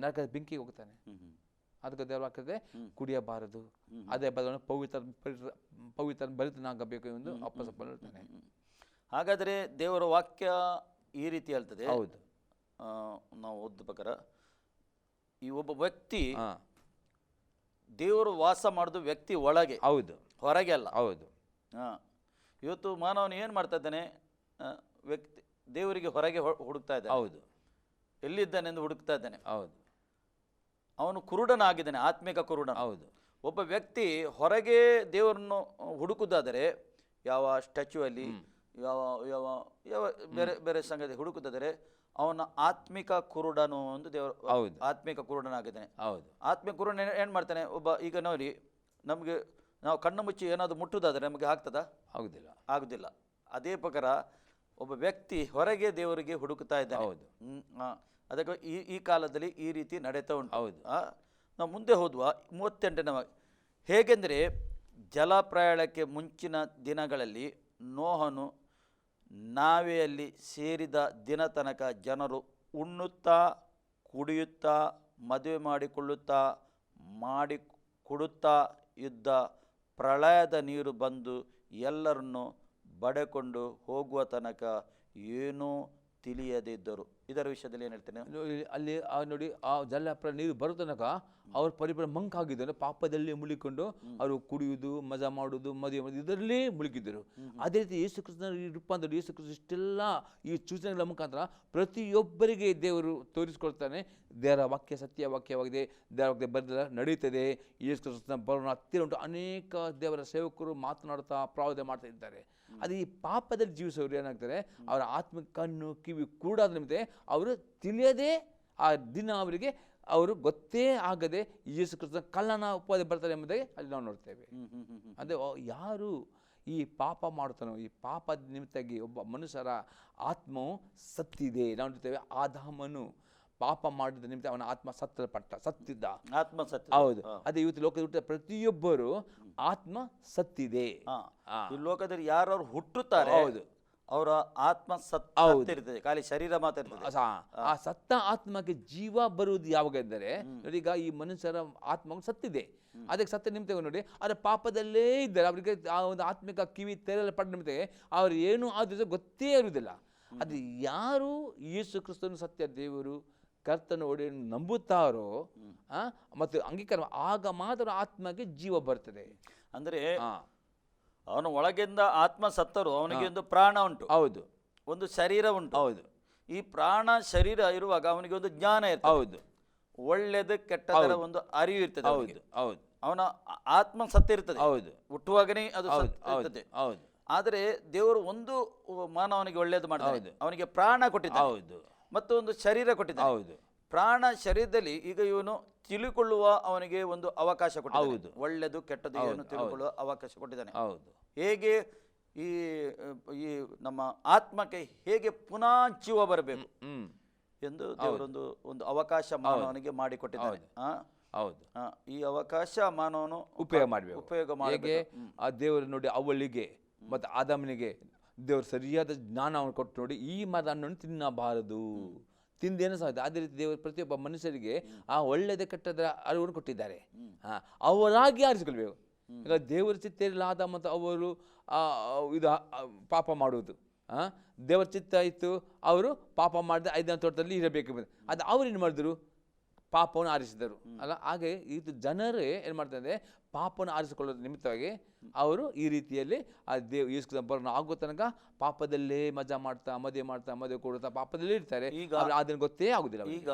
ನರಕದ ಬೆಂಕಿಗೆ ಹೋಗ್ತಾನೆ. ಅದಕ್ಕೆ ದೇವರ ವಾಕ್ಯದ ಕುಡಿಯಬಾರದು, ಅದೇ ಬದಲು ಪವಿತ್ರ ಭರಿತನಾಗಬೇಕು ಎಂದು ಅಪ್ಪಸಪ್ಪ ಹೇಳ್ತಾನೆ. ಹಾಗಾದರೆ ದೇವರ ವಾಕ್ಯ ಈ ರೀತಿ ಹೇಳ್ತದೆ. ಹೌದು, ನಾವು ಓದ ಪ್ರಕಾರ ಈ ಒಬ್ಬ ವ್ಯಕ್ತಿ ದೇವರು ವಾಸ ಮಾಡೋದು ವ್ಯಕ್ತಿ ಒಳಗೆ, ಹೌದು, ಹೊರಗೆ ಅಲ್ಲ. ಹೌದು. ಇವತ್ತು ಮಾನವನು ಏನು ಮಾಡ್ತಾ ಇದ್ದಾನೆ? ವ್ಯಕ್ತಿ ದೇವರಿಗೆ ಹೊರಗೆ ಹುಡುಕ್ತಾ ಇದ್ದಾನೆ. ಹೌದು, ಎಲ್ಲಿದ್ದಾನೆ ಎಂದು ಹುಡುಕ್ತಾ ಇದ್ದಾನೆ. ಹೌದು, ಅವನು ಕುರುಡನಾಗಿದ್ದಾನೆ, ಆತ್ಮಿಕ ಕುರುಡ. ಹೌದು. ಒಬ್ಬ ವ್ಯಕ್ತಿ ಹೊರಗೆ ದೇವರನ್ನು ಹುಡುಕುದಾದರೆ, ಯಾವ ಸ್ಟ್ಯಾಚ್ಯೂ ಅಲ್ಲಿ, ಯಾವ ಯಾವ ಯಾವ ಬೇರೆ ಬೇರೆ ಸಂಗತಿ ಹುಡುಕುದಾದರೆ ಅವನ ಆತ್ಮಿಕ ಕುರುಡನು ಒಂದು ದೇವರು ಆತ್ಮಿಕ ಕುರುಡನಾಗಿದ್ದಾನೆ. ಹೌದು. ಆತ್ಮಿಕ ಕುರುಡ ಏನು ಮಾಡ್ತಾನೆ? ಒಬ್ಬ ಈಗ ನೋಡಿ, ನಮಗೆ ನಾವು ಕಣ್ಣು ಮುಚ್ಚಿ ಏನಾದರೂ ಮುಟ್ಟುದಾದರೆ ನಮಗೆ ಆಗ್ತದಾ? ಆಗುದಿಲ್ಲ. ಅದೇ ಪ್ರಕಾರ ಒಬ್ಬ ವ್ಯಕ್ತಿ ಹೊರಗೆ ದೇವರಿಗೆ ಹುಡುಕ್ತಾ ಇದ್ದಾನೆ. ಹೌದು. ಅದಕ್ಕೆ ಈ ಕಾಲದಲ್ಲಿ ಈ ರೀತಿ ನಡೀತಾ ಉಂಟು. ಹೌದು. ನಾವು ಮುಂದೆ ಹೋದ್ವಾ 38ನೇ ಹೇಗೆಂದರೆ, ಜಲಪ್ರಯಾಣಕ್ಕೆ ಮುಂಚಿನ ದಿನಗಳಲ್ಲಿ ನೋಹನು ನಾವೆಯಲ್ಲಿ ಸೇರಿದ ದಿನ ತನಕ ಜನರು ಉಣ್ಣುತ್ತಾ ಕುಡಿಯುತ್ತಾ ಮದುವೆ ಮಾಡಿಕೊಳ್ಳುತ್ತಾ ಕೊಡುತ್ತಾ ಇದ್ದ. ಪ್ರಳಯದ ನೀರು ಬಂದು ಎಲ್ಲರನ್ನು ಬಡೆಕೊಂಡು ಹೋಗುವ ತನಕ ಏನೂ ತಿಳಿಯದಿದ್ದರು. ಇದರ ವಿಷಯದಲ್ಲಿ ಏನು ಹೇಳ್ತೇನೆ? ಅಲ್ಲಿ ನೋಡಿ, ಆ ಜಲಪ್ರಳಯ ನೀರು ಬರೋ ತನಕ ಅವ್ರ ಪರಿಪೂರ್ಣ ಮಂಕಾಗಿದ್ದರು, ಪಾಪದಲ್ಲಿ ಮುಳುಗಿಕೊಂಡು ಅವರು ಕುಡಿಯುವುದು, ಮಜಾ ಮಾಡುವುದು, ಮದುವೆ ಮಾಡುವುದು, ಇದರಲ್ಲೇ ಮುಳುಗಿದ್ದರು. ಅದೇ ರೀತಿ ಯೇಸು ಕ್ರಿಸ್ತನ ರೂಪಾಂತರ, ಯೇಸು ಕ್ರಿಸ್ತ ಇಷ್ಟೆಲ್ಲ ಈ ಸೂಚನೆಗಳ ಮುಖಾಂತರ ಪ್ರತಿಯೊಬ್ಬರಿಗೆ ದೇವರು ತೋರಿಸ್ಕೊಳ್ತಾನೆ. ದೇವರ ವಾಕ್ಯ ಸತ್ಯ ವಾಕ್ಯವಾಗಿದೆ, ದೇವರ ವಾಕ್ಯ ಬರೆದ ನಡೀತದೆ. ಯೇಸು ಕ್ರಿಸ್ತನ ಬರೋಣ ಹತ್ತಿರ ಉಂಟು. ಅನೇಕ ದೇವರ ಸೇವಕರು ಮಾತನಾಡ್ತಾ ಪ್ರಾರ್ಥನೆ ಮಾಡ್ತಾ ಇದ್ದಾರೆ. ಅದು ಈ ಪಾಪದಲ್ಲಿ ಜೀವಿಸೋರು ಏನಾಗ್ತಾರೆ, ಅವರ ಆತ್ಮ ಕಣ್ಣು ಕಿವಿ ಕೂಡಾದ ನಿಮಿತ್ತ ಅವರು ತಿಳಿಯದೆ ಆ ದಿನ ಅವರಿಗೆ ಅವರು ಗೊತ್ತೇ ಆಗದೆ ಯೇಸು ಕ್ರಿಸ್ತನ ಕಳ್ಳನ ಉಪವಾದ ಬರ್ತಾರೆ ಎಂಬುದಾಗಿ ಅಲ್ಲಿ ನಾವು ನೋಡ್ತೇವೆ. ಅಂದರೆ ಯಾರು ಈ ಪಾಪ ಮಾಡ್ತಾನೋ, ಈ ಪಾಪದ ನಿಮಿತ್ತಾಗಿ ಒಬ್ಬ ಮನುಷ್ಯರ ಆತ್ಮವು ಸತ್ತಿದೆ. ನಾವು ನೋಡ್ತೇವೆ, ಆದಾಮನು ಪಾಪ ಮಾಡಿದ ನಿಮಿತ್ತ ಅವನ ಆತ್ಮ ಸತ್ತಿದ್ದ. ಆತ್ಮ ಸತ್ತ. ಹೌದು. ಅದೇ ಇವತ್ತು ಲೋಕದ ಹುಟ್ಟಿದ ಪ್ರತಿಯೊಬ್ಬರು ಆತ್ಮ ಸತ್ತಿದೆ. ಈ ಲೋಕದಲ್ಲಿ ಯಾರು ಹುಟ್ಟುತ್ತಾರೆ, ಹೌದು, ಅವರ ಆತ್ಮ ಸತ್ತಿರ್ತದೆ, ಖಾಲಿ ಶರೀರ ಮಾತ್ರ ಇರ್ತದೆ. ಆ ಸತ್ತ ಆತ್ಮಕ್ಕೆ ಜೀವ ಬರುವುದು ಯಾವಾಗ ಎಂದರೆ, ನೋಡಿ, ಈಗ ಈ ಮನುಷ್ಯರ ಆತ್ಮ ಸತ್ತಿದೆ, ಅದಕ್ಕೆ ಸತ್ತ ನಿಮಿತ್ತ ನೋಡಿ, ಅದರ ಪಾಪದಲ್ಲೇ ಇದ್ದಾರೆ. ಅವರಿಗೆ ಆ ಒಂದು ಆತ್ಮಿಕ ಕಿವಿ ತೆರೆಯಲು ಪಟ್ಟ ನಿಮಿತ್ತ ಅವ್ರು ಏನು ಆದ್ರೆ ಗೊತ್ತೇ ಇರುವುದಿಲ್ಲ. ಅದು ಯಾರು ಯೇಸು ಕ್ರಿಸ್ತನು ಸತ್ಯ ದೇವರು ಕರ್ತನ ಒಡೆಯನ್ನು ನಂಬುತ್ತಾರೋ ಮತ್ತು ಅಂಗೀಕಾರ, ಆಗ ಮಾತ್ರ ಆತ್ಮಗೆ ಜೀವ ಬರ್ತದೆ. ಅಂದರೆ ಅವನ ಒಳಗಿಂದ ಆತ್ಮ ಸತ್ತರು, ಅವನಿಗೆ ಒಂದು ಪ್ರಾಣ ಉಂಟು, ಹೌದು, ಒಂದು ಶರೀರ ಉಂಟು, ಹೌದು. ಈ ಪ್ರಾಣ ಶರೀರ ಇರುವಾಗ ಅವನಿಗೆ ಒಂದು ಜ್ಞಾನ ಇರ್ತದೆ, ಹೌದು, ಒಳ್ಳೆದು ಕೆಟ್ಟದರ ಒಂದು ಅರಿವು ಇರ್ತದೆ, ಹೌದು, ಹೌದು. ಅವನ ಆತ್ಮ ಸತ್ತಿರ್ತದೆ, ಹೌದು, ಹುಟ್ಟುವಾಗನೇ ಅದು ಸತ್ತಿರ್ತದೆ. ಹೌದು. ಆದರೆ ದೇವರು ಒಂದು ಮಾನವನಿಗೆ ಒಳ್ಳೇದು ಮಾಡಿದ್ದಾನೆ, ಅವನಿಗೆ ಪ್ರಾಣ ಕೊಟ್ಟಿದ್ದಾನೆ, ಹೌದು, ಮತ್ತು ಒಂದು ಶರೀರ ಕೊಟ್ಟಿದ್ದಾನೆ, ಹೌದು. ಪ್ರಾಣ ಶರೀರದಲ್ಲಿ ಈಗ ಇವನು ತಿಳಿಕೊಳ್ಳುವ ಅವನಿಗೆ ಒಂದು ಅವಕಾಶ ಕೊಟ್ಟಿದ್ದಾನೆ, ಒಳ್ಳೆದು ಕೆಟ್ಟದ್ದು ಏನು ತಿಳಿಕೊಳ್ಳುವ ಅವಕಾಶ ಕೊಟ್ಟಿದ್ದಾನೆ. ಹೌದು. ಹೇಗೆ ಈ ನಮ್ಮ ಆತ್ಮಕ್ಕೆ ಹೇಗೆ ಪುನಃ ಜೀವ ಬರಬೇಕು ಎಂದು ದೇವರೊಂದು ಒಂದು ಅವಕಾಶ ಮಾನವನಿಗೆ ಮಾಡಿಕೊಟ್ಟಿದ್ದಾನೆ. ಹೌದು. ಈ ಅವಕಾಶ ಮಾನವನು ಉಪಯೋಗ ಮಾಡಬೇಕು. ಆ ದೇವರು ನೋಡಿ, ಅವಳಿಗೆ ಮತ್ತು ಆದಾಮನಿಗೆ ದೇವರು ಸರಿಯಾದ ಜ್ಞಾನವನ್ನು ಕೊಟ್ಟು ನೋಡಿ, ಈ ಮರದ ಹಣ್ಣನ್ನು ತಿನ್ನಬಾರದು, ತಿಂದೇನು ಸಾಧ್ಯ. ಅದೇ ರೀತಿ ದೇವರು ಪ್ರತಿಯೊಬ್ಬ ಮನುಷ್ಯರಿಗೆ ಆ ಒಳ್ಳೆಯದ ಕೆಟ್ಟದ ಅರಿವನ್ನು ಕೊಟ್ಟಿದ್ದಾರೆ. ಅವರಾಗಿ ಆರಿಸಿಕೊಳ್ಬೇಕು. ಈಗ ದೇವರ ಚಿತ್ತ ಇರಲಿಲ್ಲ ಆದಾಮ ಮತ್ತು ಅವರು ಇದು ಪಾಪ ಮಾಡುವುದು. ದೇವರ ಚಿತ್ತ ಇತ್ತು, ಅವರು ಪಾಪ ಮಾಡಿದ 5ನೇ ತೋಟದಲ್ಲಿ ಇರಬೇಕು. ಅದು ಅವರೇನು ಮಾಡಿದ್ರು, ಪಾಪವನ್ನು ಆರಿಸಿದರು ಅಲ್ಲ. ಹಾಗೆ ಇದು ಜನರೇ ಏನು ಮಾಡ್ತಾರೆ, ಪಾಪವನ್ನು ಆರಿಸಿಕೊಳ್ಳೋದ್ರ ನಿಮಿತ್ತವಾಗಿ ಅವರು ಈ ರೀತಿಯಲ್ಲಿ ಆ ಯೇಸು ಬರೋಣ ಆಗೋ ತನಕ ಪಾಪದಲ್ಲೇ ಮಜಾ ಮಾಡ್ತಾ ಮದುವೆ ಕೊಡುತ್ತಾ ಪಾಪದಲ್ಲೇ ಇರ್ತಾರೆ. ಈಗ ಅದನ್ನು ಗೊತ್ತೇ ಆಗುದಿಲ್ಲ. ಈಗ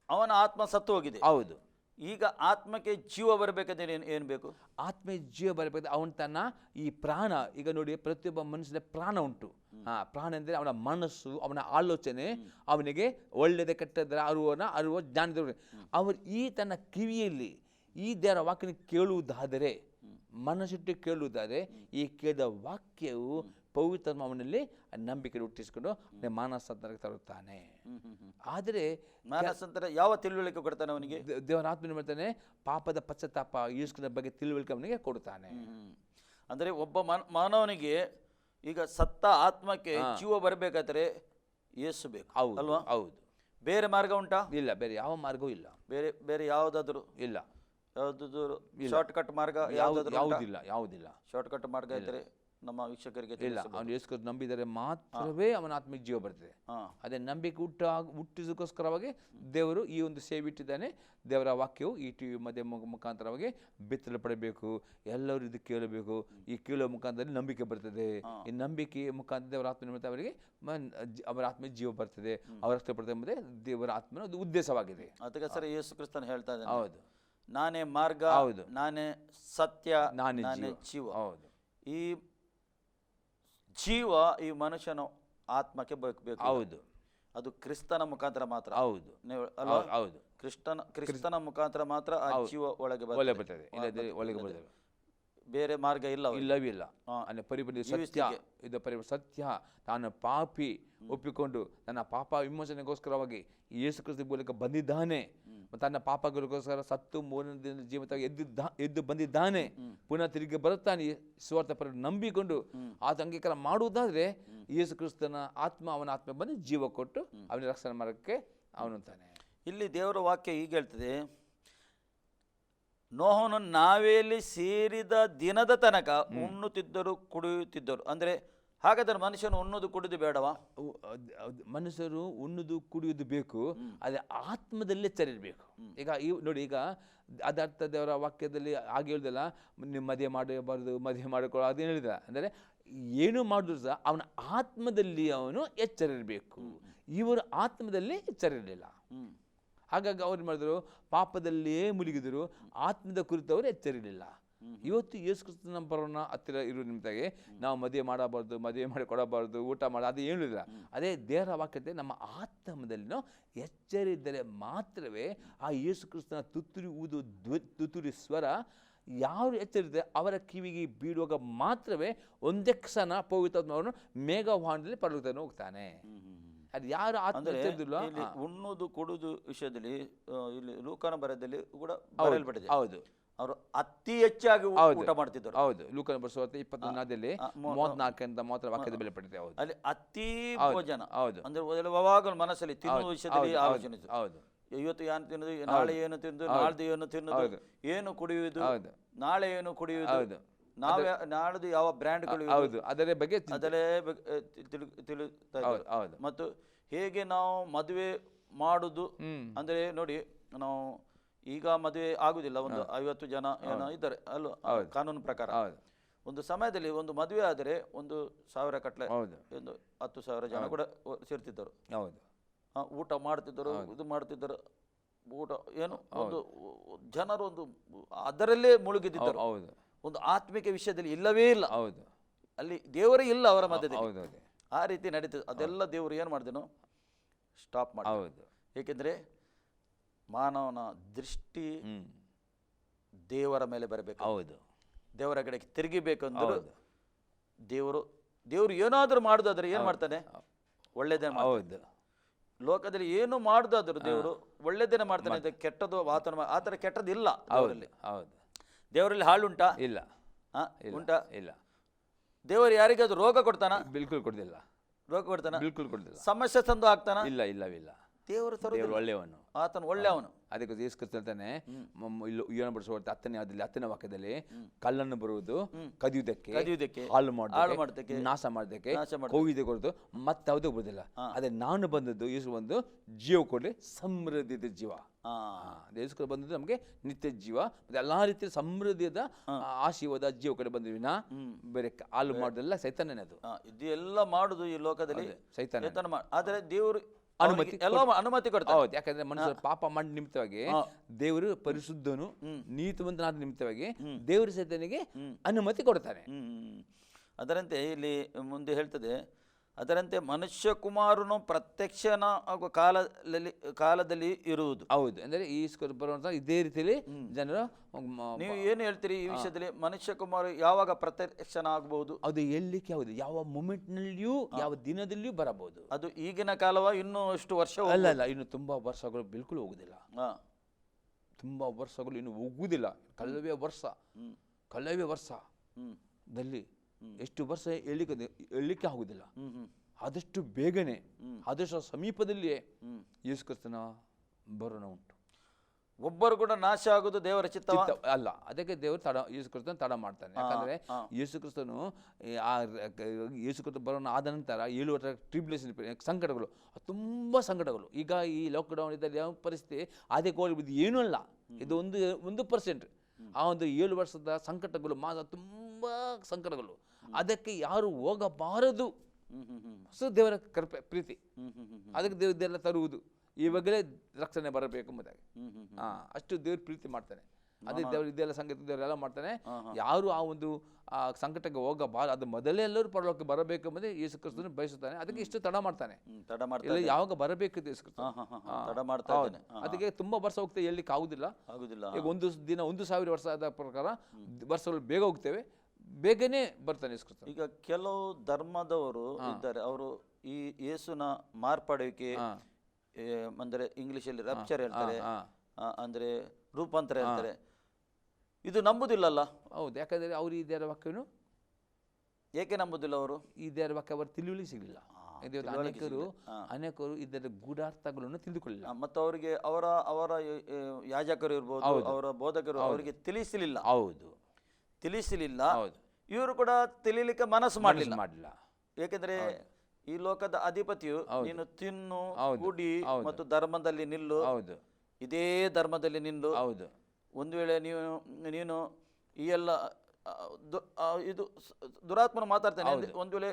ಅವನ ಆತ್ಮ ಸತ್ತು ಹೋಗಿದೆ, ಹೌದು. ಈಗ ಆತ್ಮಕ್ಕೆ ಜೀವ ಬರಬೇಕಂದ್ರೆ ಏನು ಬೇಕು? ಆತ್ಮ ಜೀವ ಬರಬೇಕು. ಅವನು ತನ್ನ ಈ ಪ್ರಾಣ, ಈಗ ನೋಡಿ, ಪ್ರತಿಯೊಬ್ಬ ಮನುಷ್ಯನ ಪ್ರಾಣ ಉಂಟು. ಪ್ರಾಣ ಅಂದರೆ ಅವನ ಮನಸ್ಸು, ಅವನ ಆಲೋಚನೆ, ಅವನಿಗೆ ಒಳ್ಳೆಯದೇ ಕೆಟ್ಟದರ ಅರಿವು ಜ್ಞಾನದ ಅವರು ಈ ತನ್ನ ಕಿವಿಯಲ್ಲಿ ಈ ದೇವರ ವಾಕ್ಯನ ಕೇಳುವುದಾದರೆ, ಮನಸ್ಸಿಟ್ಟು ಕೇಳುವುದಾದರೆ, ಈ ಕೇಳಿದ ವಾಕ್ಯವು ಪವಿತ್ರಾತ್ಮ ಅವನಲ್ಲಿ ನಂಬಿಕೆ ಹುಟ್ಟಿಸಿಕೊಂಡು ಮಾನಸಾಂತರಕ್ಕೆ ತರುತ್ತಾನೆ. ಆದರೆ ಮಾನಸಾಂತರ ಯಾವ ತಿಳುವಳಿಕೆ ಕೊಡ್ತಾನೆ ಅವನಿಗೆ? ದೇವರ ಆತ್ಮನು ಮಾಡ್ತಾನೆ, ಪಾಪದ ಪಶ್ಚಾತ್ತಾಪ ಯೇಸುವಿನ ಬಗ್ಗೆ ತಿಳುವಳಿಕೆ ಅವನಿಗೆ ಕೊಡ್ತಾನೆ. ಅಂದರೆ ಒಬ್ಬ ಮಾನವನಿಗೆ ಈಗ ಸತ್ತ ಆತ್ಮಕ್ಕೆ ಜೀವ ಬರಬೇಕಾದ್ರೆ ಯೇಸು ಬೇಕು ಅಲ್ವಾ? ಹೌದು. ಬೇರೆ ಮಾರ್ಗ ಉಂಟಾ? ಇಲ್ಲ, ಬೇರೆ ಯಾವ ಮಾರ್ಗವೂ ಇಲ್ಲ. ಬೇರೆ ಯಾವುದಾದ್ರು ಇಲ್ಲ. ಯಾವುದಾದ್ರು ಶಾರ್ಟ್ ಕಟ್ ಮಾರ್ಗ ಯಾವುದಿಲ್ಲ. ಶಾರ್ಟ್ ಕಟ್ ಮಾರ್ಗ ಇದ್ರೆ ನಮ್ಮ ವೀಕ್ಷಕರಿಗೆ ಇಲ್ಲ. ಅವನು ಯೇಸು ನಂಬಿದರೆ ಮಾತ್ರವೇ ಅವನ ಆತ್ಮಿಕ ಜೀವ ಬರ್ತದೆ. ಅದೇ ನಂಬಿಕೆ ಹುಟ್ಟಿಸೋಕ್ಕೋಸ್ಕರವಾಗಿ ದೇವರು ಈ ಒಂದು ಸೇವೆ ಇಟ್ಟಿದ್ದಾನೆ. ದೇವರ ವಾಕ್ಯವು ಈ ಟಿವಿ ಮುಖಾಂತರವಾಗಿ ಬಿತ್ತಲ್ಪಡಬೇಕು, ಎಲ್ಲರೂ ಇದು ಕೇಳಬೇಕು. ಈ ಕೇಳುವ ಮುಖಾಂತರ ನಂಬಿಕೆ ಬರ್ತದೆ. ಈ ನಂಬಿಕೆ ಮುಖಾಂತರ ದೇವರ ಆತ್ಮ ಅವರಿಗೆ ಅವರ ಆತ್ಮ ಜೀವ ಬರ್ತದೆ, ಅವರ ರಕ್ಷಣೆ ಪಡ್ತದೆ ಎಂಬುದೇ ದೇವರ ಆತ್ಮನ ಒಂದು ಉದ್ದೇಶವಾಗಿದೆ. ಅದಕ್ಕೆ ಸರ್ ಯೇಸು ಕ್ರಿಸ್ತನು ಹೇಳ್ತಾ ಇದ್ದಾನೆ, ಹೌದು, ನಾನೇ ಮಾರ್ಗ, ಹೌದು, ನಾನೇ ಸತ್ಯ, ನಾನೇ ಜೀವ. ಹೌದು. ಈ ಜೀವ ಈ ಮನುಷ್ಯನ ಆತ್ಮಕ್ಕೆ ಬೇಕು. ಹೌದು. ಅದು ಕ್ರಿಸ್ತನ ಮುಖಾಂತರ ಮಾತ್ರ. ಹೌದು. ಹೌದು. ಕ್ರಿಸ್ತನ ಮುಖಾಂತರ ಮಾತ್ರ ಆ ಜೀವ ಒಳಗೆ ಬರ್ತದೆ. ಒಳಗೆ ಬರ್ತದೆ. ಬೇರೆ ಮಾರ್ಗ ಇಲ್ಲವಿಲ್ಲ. ಪರಿಪೂರ್ಣ ಸತ್ಯ ಇದು ಸತ್ಯ. ತಾನು ಪಾಪಿ ಒಪ್ಪಿಕೊಂಡು ತನ್ನ ಪಾಪ ವಿಮೋಚನೆಗೋಸ್ಕರವಾಗಿ ಯೇಸು ಕ್ರಿಸ್ತ ಮೂಲಕ ಬಂದಿದ್ದಾನೆ. ತನ್ನ ಪಾಪಗಳಿಗೋಸ್ಕರ ಸತ್ತು ಮೂರನೇ ದಿನ ಜೀವಿತವಾಗಿ ಎದ್ದು ಬಂದಿದ್ದಾನೆ. ಪುನಃ ತಿರುಗಿ ಬರುತ್ತಾನೆ. ಸ್ವಾರ್ಥ ಪರ ನಂಬಿಕೊಂಡು ಆತ ಅಂಗೀಕಾರ ಮಾಡುವುದಾದ್ರೆ ಯೇಸು ಕ್ರಿಸ್ತನ ಆತ್ಮ ಅವನ ಆತ್ಮ ಬಂದು ಜೀವ ಕೊಟ್ಟು ಅವನ ರಕ್ಷಣೆ ಮಾರ್ಗಕ್ಕೆ ಅವನುಂತಾನೆ. ಇಲ್ಲಿ ದೇವರ ವಾಕ್ಯ ಹೀಗೆ ಹೇಳ್ತದೆ, ನೋಹನು ನಾವೆಯಲ್ಲಿ ಸೇರಿದ ದಿನದ ತನಕ ಉಣ್ಣುತ್ತಿದ್ದರು ಕುಡಿಯುತ್ತಿದ್ದರು. ಅಂದರೆ ಹಾಗಾದ್ರೆ ಮನುಷ್ಯನು ಉಣ್ಣುದು ಕುಡಿದು ಬೇಡವಾ? ಮನುಷ್ಯರು ಉಣ್ಣುದು ಕುಡಿಯುವುದು ಬೇಕು, ಅದೇ ಆತ್ಮದಲ್ಲೇ ಎಚ್ಚರಿರಬೇಕು. ಈಗ ನೋಡಿ, ಈಗ ಅದರ್ಥ ದೇವರ ವಾಕ್ಯದಲ್ಲಿ ಹಾಗೆ ಹೇಳಿದಲ್ಲ, ನೀವು ಮದುವೆ ಮಾಡಬಾರ್ದು, ಮದುವೆ ಮಾಡಿಕೊಳ್ಳೋ ಅದೇನು ಹೇಳಿದ ಅಂದರೆ ಏನು ಮಾಡಿದ್ರು ಸಹ ಅವನ ಆತ್ಮದಲ್ಲಿ ಅವನು ಎಚ್ಚರಿರಬೇಕು. ಇವರು ಆತ್ಮದಲ್ಲಿ ಎಚ್ಚರಿರಲಿಲ್ಲ. ಹಾಗಾಗಿ ಅವ್ರು ಮಾಡಿದ್ರು, ಪಾಪದಲ್ಲಿಯೇ ಮುಳುಗಿದರು, ಆತ್ಮದ ಕುರಿತು ಅವರು ಎಚ್ಚರಿರಲಿಲ್ಲ. ಇವತ್ತು ಯೇಸು ಕ್ರಿಸ್ತನ ಬರೋಣ ಹತ್ತಿರ ಇರೋ ನಿಮಿತ್ತಾಗೆ ನಾವು ಮದುವೆ ಮಾಡಬಾರ್ದು, ಮದುವೆ ಮಾಡಿಕೊಡಬಾರ್ದು, ಊಟ ಮಾಡ ಅದು ಏನಿಲ್ಲ. ಅದೇ ದೇವರ ವಾಕ್ಯತೆ ನಮ್ಮ ಆತ್ಮದಲ್ಲಿ ಎಚ್ಚರಿದ್ದರೆ ಮಾತ್ರವೇ ಆ ಯೇಸು ಕ್ರಿಸ್ತನ ತುತ್ತೂರಿ ಸ್ವರ ಯಾರು ಎಚ್ಚರಿದೆ ಅವರ ಕಿವಿಗೆ ಬೀಳುವಾಗ ಮಾತ್ರವೇ ಒಂದೇ ಕ್ಷಣ ಪವಿತ್ರಾತ್ಮವನ್ನು ಮೇಘವಾಹನದಲ್ಲಿ ಪರಲೋಕಕ್ಕೆ ಹೋಗ್ತಾನೆ. ಅದು ಯಾರು ಆತ್ಮ ಉಣ್ಣುದು ಕೊಡುವುದು ವಿಷಯದಲ್ಲಿ ಇಲ್ಲಿ ಲೂಕನ ಬರದಲ್ಲಿ ಕೂಡ ಬರೆಯಲ್ಪಟ್ಟಿದೆ. ಹೌದು, ಅವರು ಅತಿ ಹೆಚ್ಚಾಗಿ ಊಟ ಮಾಡ್ತಿದ್ದರು. ಹೌದು, ಲೂಕನ ಬರೆಸುವಂತೆ 24ರಲ್ಲಿ 34 ವಾಕ್ಯದ ಬೆಲೆ ಪಡೆದಿದೆ. ಹೌದು, ಅಲ್ಲಿ ಅತಿ ಭೋಜನ. ಹೌದು, ಅಂದ್ರೆ ಯಾವಾಗಲೂ ಮನಸ್ಸಲ್ಲಿ ತಿನ್ನುವ ವಿಷಯದಲ್ಲಿ ಆಲೋಚನೆ. ಹೌದು, ಇವತ್ತು ಏನು ತಿನ್ನೋದು, ನಾಳೆ ಏನು ತಿನ್ನೋದು, ನಾಳ್ದು ಏನು ತಿನ್ನೋದು, ಏನು ಕುಡಿಯುವುದು, ನಾಳೆ ಏನು ಕುಡಿಯುವುದು, ನಾಳ್ದು ಯಾವ ಬ್ರ್ಯಾಂಡ್ಗಳು, ಅದರ ಬಗ್ಗೆ ತಿಳಿತಾ. ಮತ್ತು ಹೇಗೆ ನಾವು ಮದುವೆ ಮಾಡುದು ಅಂದ್ರೆ ನೋಡಿ, ನಾವು ಈಗ ಮದುವೆ ಆಗುದಿಲ್ಲ, ಒಂದು 50 ಜನ ಏನೋ ಇದ್ದಾರೆ ಅಲ್ವಾ ಕಾನೂನು ಪ್ರಕಾರ. ಒಂದು ಸಮಯದಲ್ಲಿ ಒಂದು ಮದುವೆ ಆದರೆ 1,000 ಕಟ್ಲೆ, ಒಂದು 10,000 ಜನ ಕೂಡ ಸೇರ್ತಿದ್ದರು. ಊಟ ಮಾಡ್ತಿದ್ದರು, ಇದು ಮಾಡ್ತಿದ್ದರು. ಊಟ ಏನು ಒಂದು ಜನರು ಒಂದು ಅದರಲ್ಲೇ ಮುಳುಗಿದ್ದರು. ಒಂದು ಆತ್ಮಿಕ ವಿಷಯದಲ್ಲಿ ಇಲ್ಲವೇ ಇಲ್ಲ. ಅಲ್ಲಿ ದೇವರೇ ಇಲ್ಲ ಅವರ ಮಧ್ಯದಲ್ಲಿ. ಆ ರೀತಿ ನಡೀತದೆ. ಅದೆಲ್ಲ ದೇವರು ಏನು ಮಾಡಿದನು, ಸ್ಟಾಪ್ ಮಾಡಿ. ಏಕೆಂದರೆ ಮಾನವನ ದೃಷ್ಟಿ ದೇವರ ಮೇಲೆ ಬರಬೇಕು, ದೇವರ ಕಡೆಗೆ ತಿರುಗಿಬೇಕಂದ್ರೆ ದೇವರು ಏನಾದರೂ ಮಾಡುದಾದ್ರೆ ಏನು ಮಾಡ್ತಾನೆ, ಒಳ್ಳೆಯದೇ ಮಾಡ್ತಾನೆ. ಲೋಕದಲ್ಲಿ ಏನು ಮಾಡುದಾದ್ರು ದೇವರು ಒಳ್ಳೆಯದೇನೆ ಮಾಡ್ತಾನೆ. ಕೆಟ್ಟದ್ದು ಆ ಥರ ಕೆಟ್ಟದ್ದು ಇಲ್ಲ ದೇವರಲ್ಲಿ. ದೇವರಲ್ಲಿ ಹಾಳುಂಟಾ? ಇಲ್ಲ. ಉಂಟಾ? ಇಲ್ಲ. ದೇವರು ಯಾರಿಗಾದ್ರು ರೋಗ ಕೊಡ್ತಾನ? ಬಿಲ್ಕುಲ್ ಕೊಡ್ತಿಲ್ಲ. ರೋಗ ಕೊಡ್ತಾನ? ಬಿಲ್ಕುಲ್ ಕೊಡ್ತಿಲ್ಲ. ಸಮಸ್ಯೆ ತಂದು ಹಾಕ್ತಾನ? ಇಲ್ಲ, ಇಲ್ಲವಿಲ್ಲ. ದೇವರು ಒಳ್ಳೆಯವನು, ಆತನು ಒಳ್ಳೆಯವನು. ಅದಕ್ಕೆ ಯೇಸು ಕ್ರಿಸ್ತ ಹೇಳ್ತಾನೆ, ಯೋನ ಬರೆಸುವಂತೆ 10ನೇ ವಾಕ್ಯದಲ್ಲಿ, ಕಳ್ಳನ್ನು ಬರುವುದು ಕದಿಯುವುದಕ್ಕೆ, ಹಾಳು ಮಾಡುವುದಕ್ಕೆ, ನಾಶ ಮಾಡೋದಕ್ಕೆ, ಕೊಯ್ಯುವುದಕ್ಕೆ ಹೊರತು ಮತ್ತಾವುದೂ ಬರುವುದಿಲ್ಲ. ಅದೇ ನಾನು ಬಂದದ್ದು, ಯೇಸು ಬಂದು ಜೀವ ಕೊಡಲಿ, ಸಮೃದ್ಧಿದ ಜೀವ. ಯೇಸು ಕ್ರಿಸ್ತ ಬಂದದ್ದು ನಮಗೆ ನಿತ್ಯ ಜೀವ, ಎಲ್ಲಾ ರೀತಿಯ ಸಮೃದ್ಧಿಯಾದ ಆಶೀರ್ವಾದ ಜೀವ ಕಡೆ ಬಂದಿವಿನ ಬೇರೆ ಹಾಳು ಮಾಡೋದೆಲ್ಲ ಸೈತಾನನೇ. ಅದು ಇದೆಲ್ಲ ಮಾಡುದು ಈ ಲೋಕದಲ್ಲಿ ಸೈತಾನ. ಆದರೆ ದೇವರು ಅನುಮತಿ ಕೊಡ್ತಾರೆ. ಹೌದು, ಯಾಕಂದ್ರೆ ಮನುಷ್ಯರ ಪಾಪ ಮಾಡಿ ನಿಮಿತ್ತವಾಗಿ ದೇವರು ಪರಿಶುದ್ಧನು ನೀತಿವಂತನಾದ ನಿಮಿತ್ತವಾಗಿ ದೇವರು ಸೈತನಿಗೆ ಅನುಮತಿ ಕೊಡ್ತಾನೆ. ಅದರಂತೆ ಇಲ್ಲಿ ಮುಂದೆ ಹೇಳ್ತದೆ, ಅದರಂತೆ ಮನುಷ್ಯ ಕುಮಾರನು ಪ್ರತ್ಯಕ್ಷನ ಆಗುವ ಕಾಲದಲ್ಲಿ ಇರುವುದು. ಹೌದು, ಅಂದರೆ ಈ ಬರುವಂಥ ಇದೇ ರೀತಿಯಲ್ಲಿ ಜನರು ನೀವು ಏನು ಹೇಳ್ತೀರಿ ಈ ವಿಷಯದಲ್ಲಿ? ಮನುಷ್ಯ ಕುಮಾರ ಯಾವಾಗ ಪ್ರತ್ಯಕ್ಷನ ಆಗಬಹುದು? ಅದು ಹೇಳಲಿಕ್ಕೆ ಹೌದು, ಯಾವ ಮೂಮೆಂಟ್ನಲ್ಲಿಯೂ ಯಾವ ದಿನದಲ್ಲಿಯೂ ಬರಬಹುದು. ಅದು ಈಗಿನ ಕಾಲವ ಇನ್ನೂ ಎಷ್ಟು ವರ್ಷ? ಅಲ್ಲ, ಇನ್ನು ತುಂಬ ವರ್ಷಗಳು ಬಿಲ್ಕುಲ್ ಹೋಗುದಿಲ್ಲ. ತುಂಬ ವರ್ಷಗಳು ಇನ್ನು ಹೋಗುವುದಿಲ್ಲ. ಕಳೆದ ವರ್ಷದಲ್ಲಿ ಎಷ್ಟು ವರ್ಷ ಹೇಳಲಿಕ್ಕೆ ಆಗುದಿಲ್ಲ. ಆದಷ್ಟು ಬೇಗನೆ, ಆದಷ್ಟು ಸಮೀಪದಲ್ಲಿಯೇ ಯೇಸು ಕ್ರಿಸ್ತನ ಬರೋಣ ಉಂಟು. ಒಬ್ಬರು ಕೂಡ ನಾಶ ಆಗುವುದು ದೇವರ ಚಿತ್ತ ಅಲ್ಲ. ಅದಕ್ಕೆ ದೇವರು ಯೇಸು ಕ್ರಿಸ್ತನ ತಡ ಮಾಡ್ತಾನೆ. ಯಾಕಂದ್ರೆ ಯೇಸು ಕ್ರಿಸ್ತನು ಯೇಸು ಕ್ರಿಸ್ತ ಬರೋಣ ಆದ ನಂತರ 7 ವರ್ಷ ಟ್ರಿಬ್ಯುಲೇಷನ್, ಸಂಕಟಗಳು, ತುಂಬ ಸಂಕಟಗಳು. ಈಗ ಈ ಲಾಕ್ಡೌನ್ ಇದ್ದಲ್ಲಿ ಯಾವ ಪರಿಸ್ಥಿತಿ ಅದೇ ಕೋವಿಡ್ ಏನೂ ಅಲ್ಲ, ಇದು 1%. ಆ ಒಂದು 7 ವರ್ಷದ ಸಂಕಟಗಳು ಮಾತ್ರ ತುಂಬ ಸಂಕಟಗಳು. ಅದಕ್ಕೆ ಯಾರು ಹೋಗಬಾರದು. ದೇವರ ಪ್ರೀತಿ, ಅದಕ್ಕೆ ದೇವರೆಲ್ಲ ತರುವುದು, ಇವಾಗಲೇ ರಕ್ಷಣೆ ಬರಬೇಕು ಎಂಬುದಾಗಿ. ಅಷ್ಟು ದೇವ್ರ ಪ್ರೀತಿ ಮಾಡ್ತಾನೆ. ಅದೇ ದೇವರು ಇದೆಲ್ಲ ಸಂಗೀತ ದೇವರೆಲ್ಲ ಮಾಡ್ತಾನೆ. ಯಾರು ಆ ಒಂದು ಸಂಕಟಕ್ಕೆ ಹೋಗಬಾರದು, ಅದು ಮೊದಲೇ ಎಲ್ಲರೂ ಪರಲೋಕಕ್ಕೆ ಬರಬೇಕು ಎಂಬುದೇ ಯೇಸು ಕ್ರಿಸ್ತನು ಬಯಸುತ್ತಾನೆ. ಅದಕ್ಕೆ ಇಷ್ಟು ತಡ ಮಾಡ್ತಾನೆ. ಯಾವಾಗ ಬರಬೇಕು ಯೇಸು ಕ್ರಿಸ್ತ ಅದಕ್ಕೆ ತುಂಬಾ ವರ್ಷ ಹೋಗ್ತೇವೆ, ಹೇಳಲಿಕ್ಕೆ ಆಗುದಿಲ್ಲ. ಈಗ ಒಂದು ದಿನ 1000 ವರ್ಷದ ಪ್ರಕಾರ ವರ್ಷಗಳು ಬೇಗ ಹೋಗ್ತೇವೆ, ಬೇಗನೆ ಬರ್ತಾನೆ ಯೇಸು ಕ್ರಿಸ್ತ. ಈಗ ಕೆಲವು ಧರ್ಮದವರು ಇದ್ದಾರೆ, ಅವರು ಈ ಯೇಸುನ ಮಾರ್ಪಡುವಿಕೆ ಅಂದರೆ ಇಂಗ್ಲಿಷಲ್ಲಿ ರಪ್ಚರ್ ಹೇಳ್ತಾರೆ, ಅಂದ್ರೆ ರೂಪಾಂತರ ಹೇಳ್ತಾರೆ. ಇದು ನಂಬುದಿಲ್ಲಲ್ಲ? ಹೌದು, ಯಾಕಂದ್ರೆ ಅವರು ಈ ದೇವರ ವಾಕ್ಯವನ್ನು ಏಕೆ ನಂಬುದಿಲ್ಲ? ಅವರು ಈ ದೇವರ ವಾಕ್ಯ ಅವರು ತಿಳಿಯಲಿಕ್ಕೆ ಸಿಗಲಿಲ್ಲ. ಅನೇಕರು ಇದರ ಗೂಢಾರ್ಥಗಳನ್ನು ತಿಳಿದುಕೊಳ್ಳಿಲ್ಲ. ಮತ್ತು ಅವರಿಗೆ ಅವರ ಯಾಜಕರು ಇರ್ಬೋದು, ಅವರ ಬೋಧಕರು ಅವರಿಗೆ ತಿಳಿಸಲಿಲ್ಲ. ತಿಳಿಸಲಿಲ್ಲ. ಇವರು ಕೂಡ ತಿಳಿಲಿಕ್ಕೆ ಮನಸ್ಸು ಮಾಡಲಿಲ್ಲ. ಏಕೆಂದ್ರೆ ಈ ಲೋಕದ ಅಧಿಪತಿಯು ನೀನು ತಿನ್ನು, ಕುಡಿ ಮತ್ತು ಧರ್ಮದಲ್ಲಿ ನಿಲ್ಲು, ಇದೇ ಧರ್ಮದಲ್ಲಿ ನಿಲ್ಲು. ಒಂದು ವೇಳೆ ನೀನು ಈ ಎಲ್ಲ ಇದು ದುರಾತ್ಮನ ಮಾತಾಡ್ತಾನೆ, ಒಂದು ವೇಳೆ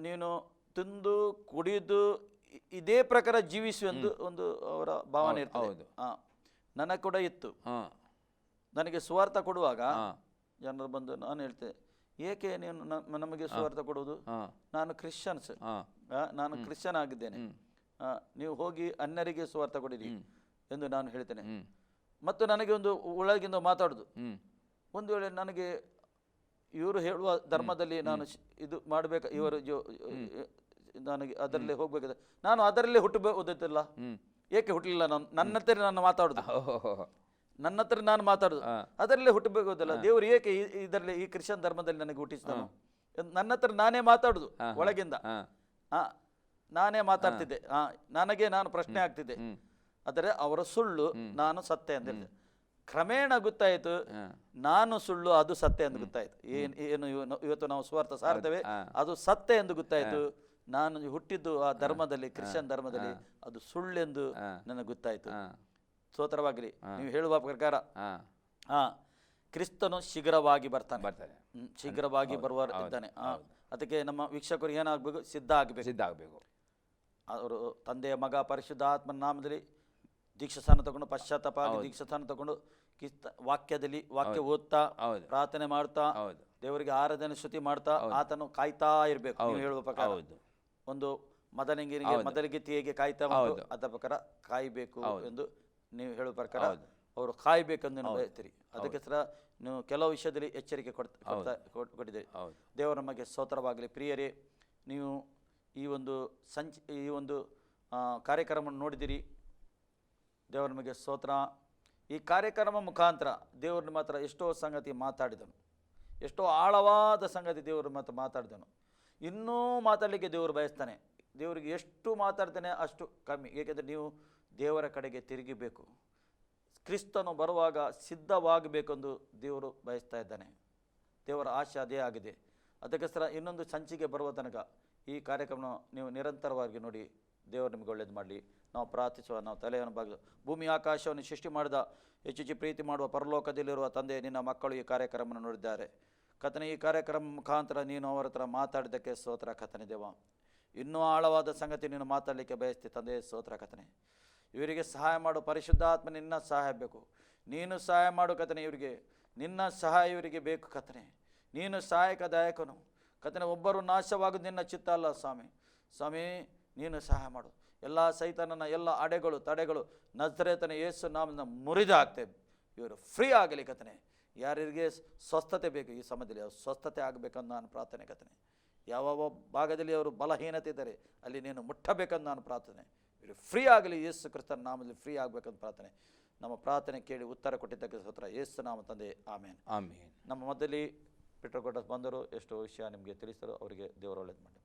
ನೀನು ತಿಂದು ಕುಡಿದು ಇದೇ ಪ್ರಕಾರ ಜೀವಿಸು ಎಂದು ಒಂದು ಅವರ ಭಾವನೆ ಇರ್ತದೆ. ನನಗೆ ಕೂಡ ಇತ್ತು. ನನಗೆ ಸುವಾರ್ಥ ಕೊಡುವಾಗ ಜನರು ಬಂದು ನಾನು ಹೇಳ್ತೇನೆ, ಏಕೆ ನೀನು ನಮಗೆ ಸುವಾರ್ಥ ಕೊಡುವುದು? ನಾನು ಕ್ರಿಶ್ಚಿಯನ್ ಆಗಿದ್ದೇನೆ, ನೀವು ಹೋಗಿ ಅನ್ಯರಿಗೆ ಸುವಾರ್ಥ ಕೊಡಿರಿ ಎಂದು ನಾನು ಹೇಳ್ತೇನೆ. ಮತ್ತು ನನಗೆ ಒಂದು ಒಳಗಿಂದ ಮಾತಾಡುದು, ಒಂದು ವೇಳೆ ನನಗೆ ಇವರು ಹೇಳುವ ಧರ್ಮದಲ್ಲಿ ನಾನು ಇದು ಮಾಡಬೇಕು, ಇವರು ನನಗೆ ಅದರಲ್ಲೇ ಹೋಗ್ಬೇಕಾದ್ರೆ ನಾನು ಅದರಲ್ಲೇ ಹುಟ್ಟಬಹುದಿಲ್ಲ. ಏಕೆ ಹುಟ್ಟಲಿಲ್ಲ? ನನ್ನ ಹತ್ರ ನಾನು ಮಾತಾಡುದು ಅದರಲ್ಲೇ ಹುಟ್ಟಬಹುದಿಲ್ಲ. ದೇವರು ಏಕೆ ಇದರಲ್ಲಿ ಈ ಕ್ರಿಶ್ಚಿಯನ್ ಧರ್ಮದಲ್ಲಿ ನನಗೆ ಹುಟ್ಟಿಸಿದನು? ನನ್ನ ಹತ್ರ ನಾನೇ ಮಾತಾಡುದು, ಒಳಗಿಂದ ನಾನೇ ಮಾತಾಡ್ತಿದ್ದೆ. ನಾನು ಪ್ರಶ್ನೆ ಆಗ್ತಿದ್ದೆ. ಆದರೆ ಅವರ ಸುಳ್ಳು, ನಾನು ಸತ್ಯ ಅಂತ ಹೇಳಿದೆ. ಕ್ರಮೇಣ ಗೊತ್ತಾಯ್ತು, ನಾನು ಸುಳ್ಳು, ಅದು ಸತ್ಯ ಎಂದು ಗೊತ್ತಾಯ್ತು. ಏನು ಇವತ್ತು ನಾವು ಸುವಾರ್ಥ ಸಾರ್ತೇವೆ, ಅದು ಸತ್ಯ ಎಂದು ಗೊತ್ತಾಯ್ತು. ನಾನು ಹುಟ್ಟಿದ್ದು ಆ ಧರ್ಮದಲ್ಲಿ, ಕ್ರಿಶ್ಚಿಯನ್ ಧರ್ಮದಲ್ಲಿ, ಅದು ಸುಳ್ಳೆಂದು ನನಗೆ ಗೊತ್ತಾಯ್ತು. ಸ್ತೋತ್ರವಾಗಲಿ. ನೀವು ಹೇಳುವ ಪ್ರಕಾರ ಕ್ರಿಸ್ತನು ಶೀಘ್ರವಾಗಿ ಬರ್ತಾನೆ, ಶೀಘ್ರವಾಗಿ ಇದ್ದಾನೆ. ಅದಕ್ಕೆ ನಮ್ಮ ವೀಕ್ಷಕರು ಏನಾಗಬೇಕು? ಸಿದ್ಧ ಆಗಬೇಕು. ಅವರು ತಂದೆಯ ಮಗ ಪರಿಶುದ್ಧಾತ್ಮನ ನಾಮದಲ್ಲಿ ದೀಕ್ಷಾಸ್ಥಾನ ತಗೊಂಡು, ಪಶ್ಚಾತ್ತಾಪ ಆಗಿ ದೀಕ್ಷಾಸ್ಥಾನ ತಗೊಂಡು, ವಾಕ್ಯ ಓದ್ತಾ, ಪ್ರಾರ್ಥನೆ ಮಾಡ್ತಾ, ದೇವರಿಗೆ ಆರಾಧನೆ ಸ್ತುತಿ ಮಾಡ್ತಾ ಆತನು ಕಾಯ್ತಾ ಇರ್ಬೇಕು. ನೀವು ಹೇಳುವ ಪ್ರಕಾರ ಒಂದು ಮೊದಲಿಗೆ ಹೇಗೆ ಕಾಯ್ತಾ ಉಂಟು, ಅದ ಪ್ರಕಾರ ಕಾಯ್ಬೇಕು ಎಂದು ನೀವು ಹೇಳುವ ಪ್ರಕಾರ ಅವರು ಕಾಯ್ಬೇಕೆಂದು ನೀವು ಹೇಳ್ತೀರಿ. ಅದಕ್ಕೆ ನೀವು ಕೆಲವು ವಿಷಯದಲ್ಲಿ ಎಚ್ಚರಿಕೆ ಕೊಟ್ಟಿದ್ದೀರಿ. ದೇವರ ನಮಗೆ ಸ್ತೋತ್ರವಾಗಲಿ. ಪ್ರಿಯರೇ, ನೀವು ಈ ಒಂದು ಕಾರ್ಯಕ್ರಮವನ್ನು ನೋಡಿದಿರಿ. ದೇವರ ನಮಗೆ ಸ್ತೋತ್ರ. ಈ ಕಾರ್ಯಕ್ರಮ ಮುಖಾಂತರ ದೇವರ ಮಾತ್ರ ಎಷ್ಟೋ ಸಂಗತಿ ಮಾತಾಡಿದನು, ಎಷ್ಟೋ ಆಳವಾದ ಸಂಗತಿ ದೇವರು ಮಾತ್ರ ಮಾತಾಡಿದನು. ಇನ್ನೂ ಮಾತಾಡಲಿಕ್ಕೆ ದೇವರು ಬಯಸ್ತಾನೆ. ದೇವರಿಗೆ ಎಷ್ಟು ಮಾತಾಡ್ತಾನೆ ಅಷ್ಟು ಕಮ್ಮಿ. ಏಕೆಂದರೆ ನೀವು ದೇವರ ಕಡೆಗೆ ತಿರುಗಿಬೇಕು. ಕ್ರಿಸ್ತನು ಬರುವಾಗ ಸಿದ್ಧವಾಗಬೇಕೆಂದು ದೇವರು ಬಯಸ್ತಾ ಇದ್ದಾನೆ. ದೇವರ ಆಶೆ ಅದೇ ಆಗಿದೆ. ಅದಕ್ಕೋಸ್ಕರ ಇನ್ನೊಂದು ಸಂಚಿಕೆ ಬರುವ ತನಕ ಈ ಕಾರ್ಯಕ್ರಮ ನೀವು ನಿರಂತರವಾಗಿ ನೋಡಿ. ದೇವರು ನಿಮಗೆ ಒಳ್ಳೇದು ಮಾಡಲಿ. ನಾವು ಪ್ರಾರ್ಥಿಸುವ. ನಾವು ತಲೆಯನ್ನು ಬಾಗಿ, ಭೂಮಿ ಆಕಾಶವನ್ನು ಸೃಷ್ಟಿ ಮಾಡಿದ ಹೆಚ್ಚು ಪ್ರೀತಿ ಮಾಡುವ ಪರಲೋಕದಲ್ಲಿರುವ ತಂದೆ, ನಿನ್ನ ಮಕ್ಕಳು ಈ ಕಾರ್ಯಕ್ರಮವನ್ನು ನೋಡಿದ್ದಾರೆ ಕರ್ತನೇ. ಈ ಕಾರ್ಯಕ್ರಮ ಮುಖಾಂತರ ನೀನು ಅವರ ಹತ್ರ ಮಾತಾಡಿದ್ದಕ್ಕೆ ಸ್ತೋತ್ರ ಕರ್ತನೇ. ದೇವ, ಇನ್ನೂ ಆಳವಾದ ಸಂಗತಿ ನೀನು ಮಾತಾಡಲಿಕ್ಕೆ ಬಯಸ್ತಿ ತಂದೆ. ಸ್ತೋತ್ರ ಕರ್ತನೇ. ಇವರಿಗೆ ಸಹಾಯ ಮಾಡು ಪರಿಶುದ್ಧಾತ್ಮ, ನಿನ್ನ ಸಹಾಯ ಬೇಕು. ನೀನು ಸಹಾಯ ಮಾಡು ಕರ್ತನೇ. ಇವರಿಗೆ ನಿನ್ನ ಸಹಾಯ ಇವರಿಗೆ ಬೇಕು ಕರ್ತನೇ. ನೀನು ಸಹಾಯಕದಾಯಕನು ಕರ್ತನೇ, ಒಬ್ಬರು ನಾಶವಾಗೋದು ನಿನ್ನ ಚಿತ್ತ ಅಲ್ಲ ಸ್ವಾಮಿ. ಸ್ವಾಮಿ, ನೀನು ಸಹಾಯ ಮಾಡು. ಎಲ್ಲ ಸೈತಾನನ ಎಲ್ಲ ಅಡೆಗಳು ತಡೆಗಳು ನಜರೇತನ ಯೇಸು ನಾಮದಿಂದ ಮುರಿದು ಹಾಕ್ತೇವೆ. ಇವರು ಫ್ರೀ ಆಗಲಿ ಕರ್ತನೇ. ಯಾರಿಗೆ ಸ್ವಸ್ಥತೆ ಬೇಕು ಈ ಸಮಯದಲ್ಲಿ ಅವ್ರು ಸ್ವಸ್ಥತೆ ಆಗಬೇಕಂದು ನಾನು ಪ್ರಾರ್ಥನೆ ಕರ್ತನೇ. ಯಾವ ಭಾಗದಲ್ಲಿ ಅವರು ಬಲಹೀನತೆ ಇದ್ದಾರೆ ಅಲ್ಲಿ ನೀನು ಮುಟ್ಟಬೇಕಂದು ನಾನು ಪ್ರಾರ್ಥನೆ. ಇವರು ಫ್ರೀ ಆಗಲಿ, ಯೇಸು ಕ್ರಿಸ್ತನ ನಾಮದಲ್ಲಿ ಫ್ರೀ ಆಗಬೇಕಂತ ಪ್ರಾರ್ಥನೆ. ನಮ್ಮ ಪ್ರಾರ್ಥನೆ ಕೇಳಿ ಉತ್ತರ ಕೊಟ್ಟಿದ್ದಕ್ಕೆ ಸ್ತೋತ್ರ. ಯೇಸು ನಾಮ ತಂದೆ, ಆಮೇನ್. ಆಮೇನ್. ನಮ್ಮ ಮಧ್ಯದಲ್ಲಿ ಪಿಟ್ರಕೋಟಸ್ ಬಂದರು, ಎಷ್ಟೋ ವಿಷಯ ನಿಮಗೆ ತಿಳಿಸಿದರು. ಅವರಿಗೆ ದೇವರು ಒಳ್ಳೇದು ಮಾಡಿ.